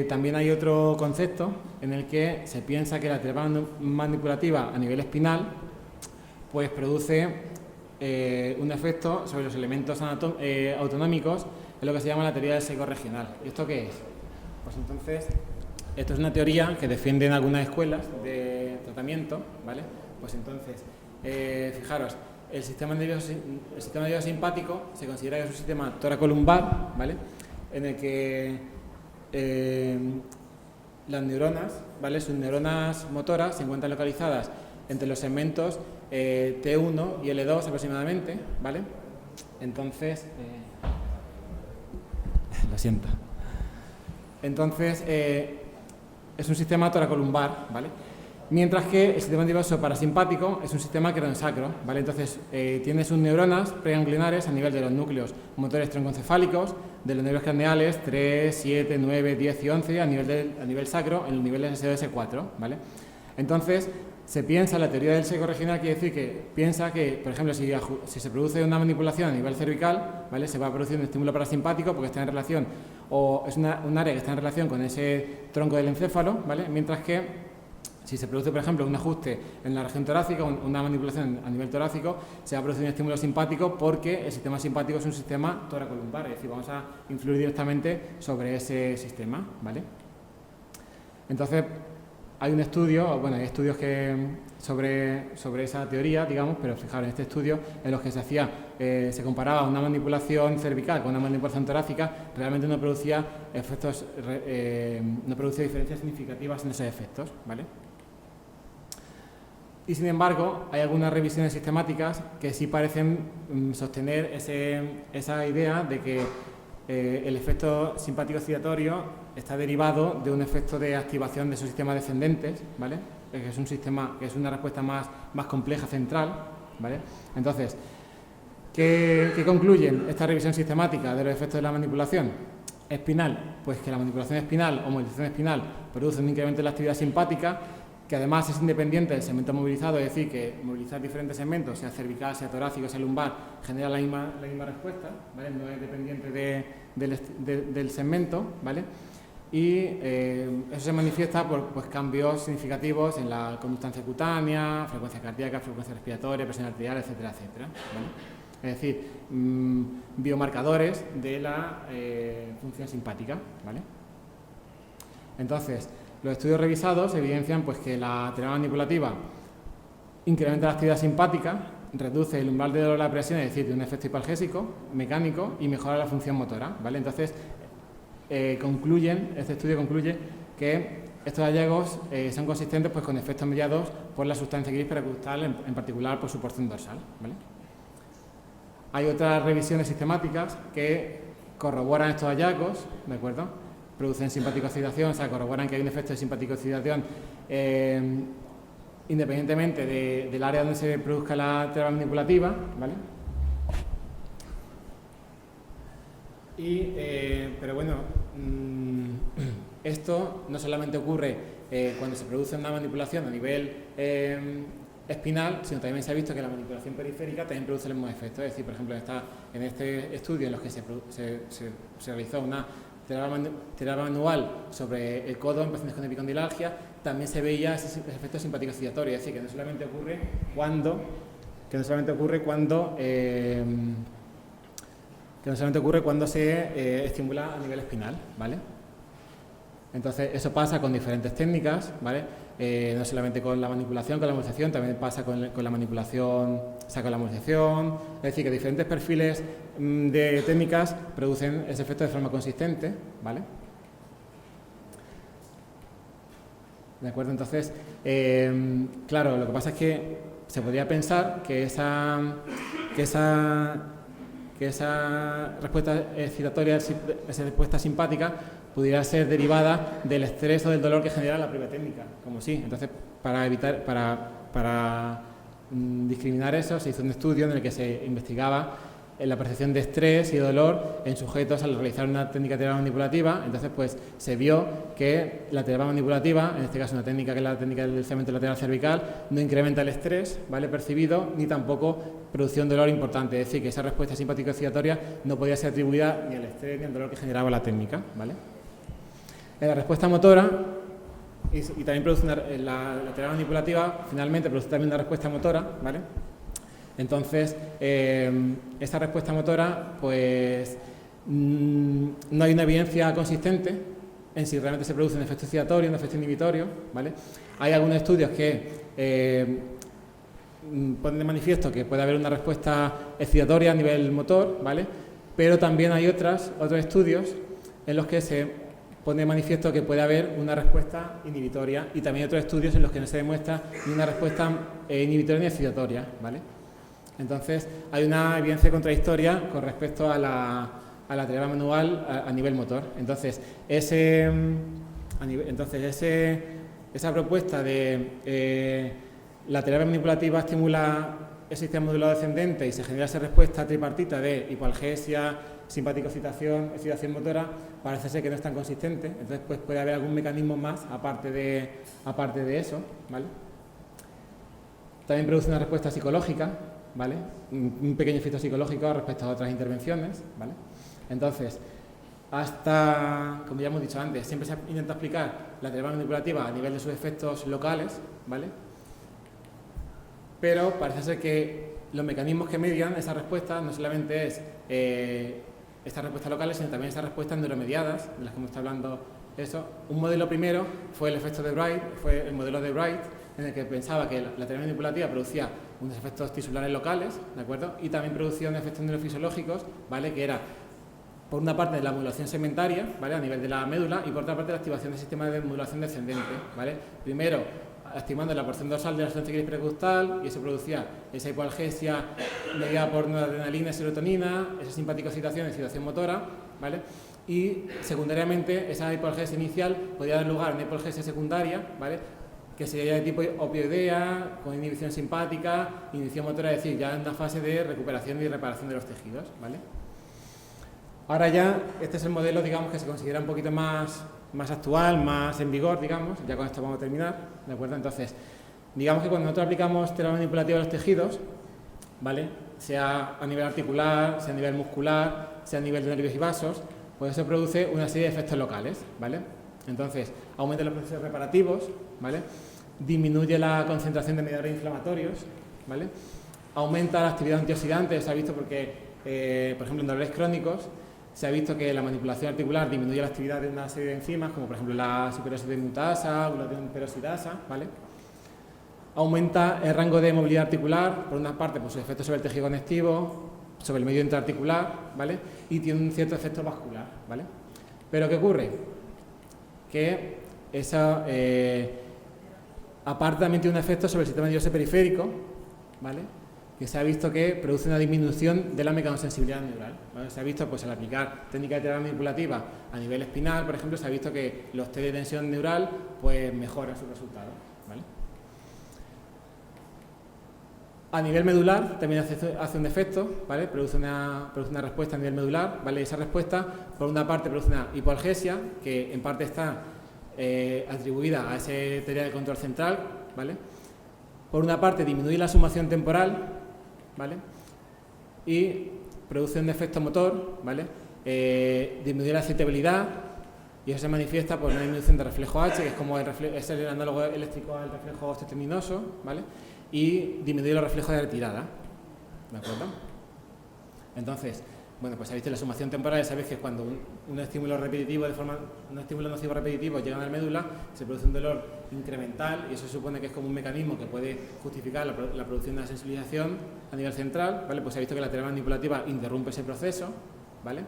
también hay otro concepto en el que se piensa que la terapia manipulativa a nivel espinal pues produce un efecto sobre los elementos autonómicos en lo que se llama la teoría del sesgo regional. ¿Y esto qué es? Pues entonces, esto es una teoría que defienden algunas escuelas de tratamiento, ¿vale? Pues entonces, fijaros, el sistema nervioso simpático se considera que es un sistema toracolumbar, ¿vale?, en el que las neuronas, ¿vale?, sus neuronas motoras se encuentran localizadas entre los segmentos T1 y L2 aproximadamente, ¿vale? Entonces, lo siento. Entonces, es un sistema toracolumbar, ¿vale? Mientras que el sistema nervioso parasimpático es un sistema craneosacro, ¿vale? Entonces, tiene sus neuronas preganglionares a nivel de los núcleos motores troncoencefálicos, de los nervios craneales 3, 7, 9, 10 y 11 a nivel sacro, en el nivel de SOS4, ¿vale? Entonces, se piensa, la teoría del sesgo regional quiere decir que piensa que, por ejemplo, si se produce una manipulación a nivel cervical, ¿vale?, se va a producir un estímulo parasimpático porque está en relación, o es un área que está en relación con ese tronco del encéfalo, ¿vale?, mientras que si se produce, por ejemplo, un ajuste en la región torácica, una manipulación a nivel torácico, se va a producir un estímulo simpático porque el sistema simpático es un sistema toracolumbar, es decir, vamos a influir directamente sobre ese sistema, ¿vale? Entonces, hay un estudio, bueno, hay estudios sobre esa teoría, digamos, pero fijaros, en este estudio en los que se comparaba una manipulación cervical con una manipulación torácica, realmente no producía diferencias significativas en esos efectos, ¿vale? Y sin embargo, hay algunas revisiones sistemáticas que sí parecen sostener esa idea de que el efecto simpático excitatorio está derivado de un efecto de activación de esos sistemas descendentes, ¿vale?, que es un sistema, que es una respuesta más compleja, central, ¿vale? Entonces, ¿qué concluyen esta revisión sistemática de los efectos de la manipulación espinal? Pues que la manipulación espinal o movilización espinal produce un incremento de la actividad simpática, que además es independiente del segmento movilizado, es decir, que movilizar diferentes segmentos, sea cervical, sea torácico, sea lumbar, genera la misma respuesta, ¿vale?, no es dependiente del segmento, ¿vale? Y eso se manifiesta por cambios significativos en la conductancia cutánea, frecuencia cardíaca, frecuencia respiratoria, presión arterial, etcétera, etcétera, ¿vale? Es decir, biomarcadores de la función simpática, ¿vale? Entonces, los estudios revisados evidencian pues, que la terapia manipulativa incrementa la actividad simpática, reduce el umbral de dolor a la presión, es decir, tiene un efecto hipergésico, mecánico, y mejora la función motora, ¿vale? Entonces, este estudio concluye que estos hallazgos son consistentes pues, con efectos mediados por la sustancia gris periacueductal, en particular por su porción dorsal, ¿vale? Hay otras revisiones sistemáticas que corroboran estos hallazgos, ¿de acuerdo? Producen simpaticoexcitación, o sea, corroboran que hay un efecto de simpaticoexcitación independientemente del área donde se produzca la terapia manipulativa, ¿vale? Pero bueno, esto no solamente ocurre cuando se produce una manipulación a nivel espinal, sino también se ha visto que la manipulación periférica también produce el mismo efecto. Es decir, por ejemplo, en este estudio en los que se realizó una terapia manual sobre el codo en pacientes con epicondilalgia, también se veía ese efecto simpaticoexcitatorio, es decir, que no solamente ocurre cuando se estimula a nivel espinal, ¿vale? Entonces, eso pasa con diferentes técnicas, ¿vale? No solamente con la manipulación, con la movilización, también pasa con la manipulación, o sea, con la movilización. Es decir, que diferentes perfiles de técnicas producen ese efecto de forma consistente, ¿vale? ¿De acuerdo? Entonces, claro, lo que pasa es que se podría pensar que esa respuesta excitatoria, esa respuesta simpática, pudiera ser derivada del estrés o del dolor que genera la propia técnica, como sí. Entonces, para discriminar eso, se hizo un estudio en el que se investigaba la percepción de estrés y dolor en sujetos al realizar una técnica de terapia manipulativa. Entonces, pues se vio que la terapia manipulativa, en este caso una técnica que es la técnica del cemento lateral cervical, no incrementa el estrés, ¿vale?, percibido, ni tampoco produce un dolor importante. Es decir, que esa respuesta simpático-excitatoria no podía ser atribuida ni al estrés ni al dolor que generaba la técnica, ¿vale? En la respuesta motora, y también produce la terapia manipulativa, finalmente produce también una respuesta motora, ¿vale? Entonces, esta respuesta motora, pues no hay una evidencia consistente en si realmente se produce un efecto excitatorio, un efecto inhibitorio, ¿vale? Hay algunos estudios que ponen de manifiesto que puede haber una respuesta excitatoria a nivel motor, ¿vale? Pero también hay otros estudios en los que se pone de manifiesto que puede haber una respuesta inhibitoria, y también otros estudios en los que no se demuestra ni una respuesta inhibitoria ni excitatoria, ¿vale? Entonces, hay una evidencia contradictoria con respecto a la terapia manual a nivel motor. Entonces, esa propuesta de la terapia manipulativa estimula el sistema modulado descendente y se genera esa respuesta tripartita de hipoalgesia, simpático-excitación, excitación motora, parece ser que no es tan consistente. Entonces, pues puede haber algún mecanismo más aparte de eso, ¿vale? También produce una respuesta psicológica, ¿vale? Un pequeño efecto psicológico respecto a otras intervenciones, ¿vale? Entonces, como ya hemos dicho antes, siempre se intenta explicar la terapia manipulativa a nivel de sus efectos locales, ¿vale? Pero parece ser que los mecanismos que median esa respuesta no solamente es estas respuestas locales, sino también esas respuestas neuromediadas, de las que hemos estado hablando. Un modelo primero fue el efecto de Bright, fue el modelo de Bright, en el que pensaba que la terapia manipulativa producía unos efectos tisulares locales, ¿de acuerdo? Y también producía unos efectos neurofisiológicos, ¿vale?, que era, por una parte, la modulación segmentaria, ¿vale?, a nivel de la médula, y por otra parte, la activación del sistema de modulación descendente, ¿vale? Primero, activando la porción dorsal de la resonancia pericostal, y eso producía esa hipoalgesia mediada por noradrenalina y serotonina, esa simpático-excitación y excitación motora, ¿vale? Y secundariamente, esa hipoalgesia inicial podía dar lugar a una hipoalgesia secundaria, ¿vale?, que sería de tipo opioidea, con inhibición simpática, inhibición motora, es decir, ya en una fase de recuperación y reparación de los tejidos, ¿vale? Ahora ya, este es el modelo, digamos, que se considera un poquito más actual, más en vigor, digamos. Ya con esto vamos a terminar, ¿de acuerdo? Entonces, digamos que cuando nosotros aplicamos terapia manipulativa a los tejidos, ¿vale?, sea a nivel articular, sea a nivel muscular, sea a nivel de nervios y vasos, pues eso produce una serie de efectos locales, ¿vale? Entonces, aumenta los procesos reparativos, ¿vale?, disminuye la concentración de mediadores inflamatorios, ¿vale?, aumenta la actividad antioxidante. Se ha visto porque, por ejemplo, en dolores crónicos, se ha visto que la manipulación articular disminuye la actividad de una serie de enzimas, como por ejemplo la superóxido mutasa, glutatión peroxidasa, ¿vale? Aumenta el rango de movilidad articular, por una parte, por su efecto sobre el tejido conectivo, sobre el medio intraarticular, ¿vale?, y tiene un cierto efecto vascular, ¿vale? Pero ¿qué ocurre? Que esa, aparte también tiene un efecto sobre el sistema nervioso periférico, ¿vale?, que se ha visto que produce una disminución de la mecanosensibilidad neural, ¿vale? Se ha visto, pues, al aplicar técnica de terapia manipulativa a nivel espinal, por ejemplo, se ha visto que los test de tensión neural, pues, mejoran sus resultados, ¿vale? A nivel medular también hace un efecto, ¿vale?, produce una respuesta a nivel medular, ¿vale? Esa respuesta, por una parte, produce una hipoalgesia, que en parte está atribuida a esa teoría de control central, ¿vale? Por una parte, disminuye la sumación temporal, ¿vale?, y produce un efecto motor, ¿vale?, disminuye la excitabilidad, y eso se manifiesta por una disminución de reflejo H, que es como es el análogo eléctrico al reflejo osteoteminoso, ¿vale?, y disminuye los reflejos de retirada, ¿de acuerdo? Entonces, bueno, pues sabéis que la sumación temporal, sabéis que cuando un estímulo repetitivo, un estímulo nocivo repetitivo llega a la médula, se produce un dolor incremental, y eso se supone que es como un mecanismo que puede justificar la producción de una sensibilización a nivel central, ¿vale? Pues se ha visto que la terapia manipulativa interrumpe ese proceso, ¿vale?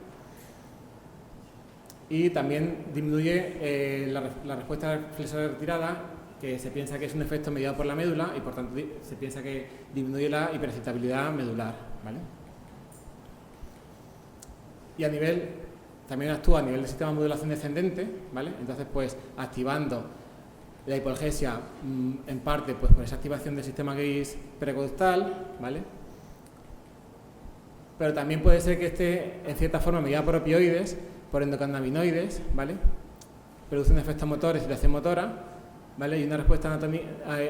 Y también disminuye la respuesta reflexiva de retirada, que se piensa que es un efecto mediado por la médula, y por tanto se piensa que disminuye la hiperexcitabilidad medular, ¿vale? Y también actúa a nivel del sistema de modulación descendente, ¿vale? Entonces, pues, activando la hipoalgesia, en parte, pues, por esa activación del sistema gris pericostal, ¿vale? pero también puede ser que esté en cierta forma mediada por opioides, por endocannabinoides, ¿vale? Produce un efecto motor, excitación motora, ¿vale? Y una respuesta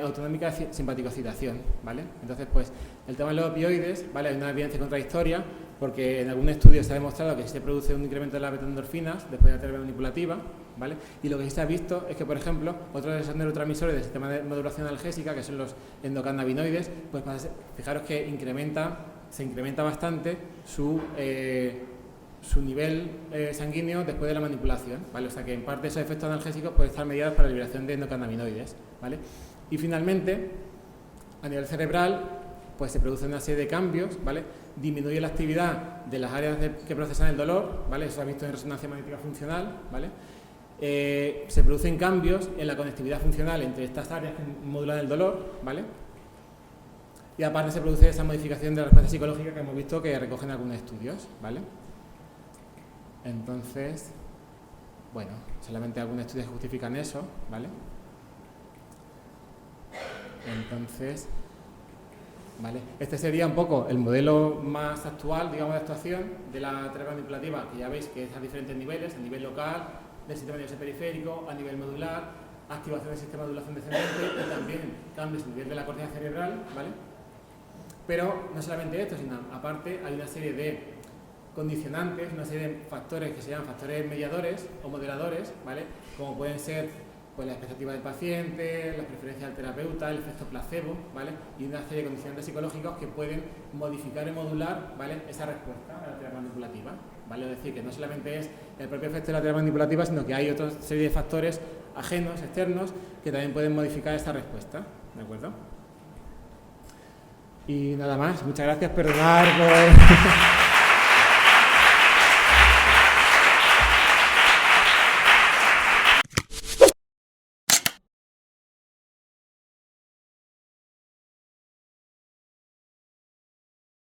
autonómica de simpático-excitación, ¿vale? Entonces, pues, el tema de los opioides, ¿vale? Hay una evidencia contradictoria, porque en algún estudio se ha demostrado que sí se produce un incremento de las beta-endorfinas después de la terapia manipulativa, ¿vale? Y lo que sí se ha visto es que, por ejemplo, otros de esos neurotransmisores del sistema de modulación analgésica, que son los endocannabinoides, pues fijaros que se incrementa bastante su nivel sanguíneo después de la manipulación, ¿vale? O sea que en parte esos efectos analgésicos pueden estar mediados por la liberación de endocannabinoides, ¿vale? Y finalmente, a nivel cerebral, pues se produce una serie de cambios, ¿vale? Disminuye la actividad de las áreas que procesan el dolor, ¿vale? Eso se ha visto en resonancia magnética funcional, ¿vale? Se producen cambios en la conectividad funcional entre estas áreas que modulan el dolor, ¿vale? Y aparte se produce esa modificación de la respuesta psicológica que hemos visto que recogen algunos estudios, ¿vale? Entonces, bueno, solamente algunos estudios justifican eso, ¿vale? Entonces, ¿vale? Este sería un poco el modelo más actual, digamos, de actuación de la terapia manipulativa, que ya veis que es a diferentes niveles, a nivel local, del sistema nervioso periférico, a nivel modular, activación del sistema de modulación descendente y también cambios a nivel de la corteza cerebral, ¿vale? Pero no solamente esto, sino aparte hay una serie de condicionantes, una serie de factores que se llaman factores mediadores o moderadores, ¿vale? Como pueden ser pues la expectativa del paciente, las preferencias del terapeuta, el efecto placebo, ¿vale? Y una serie de condicionantes psicológicos que pueden modificar y modular, ¿vale? Esa respuesta a la terapia manipulativa, ¿vale? Es decir, que no solamente es el propio efecto de la terapia manipulativa, sino que hay otra serie de factores ajenos, externos, que también pueden modificar esta respuesta, ¿de acuerdo? Y nada más, muchas gracias, perdonad por...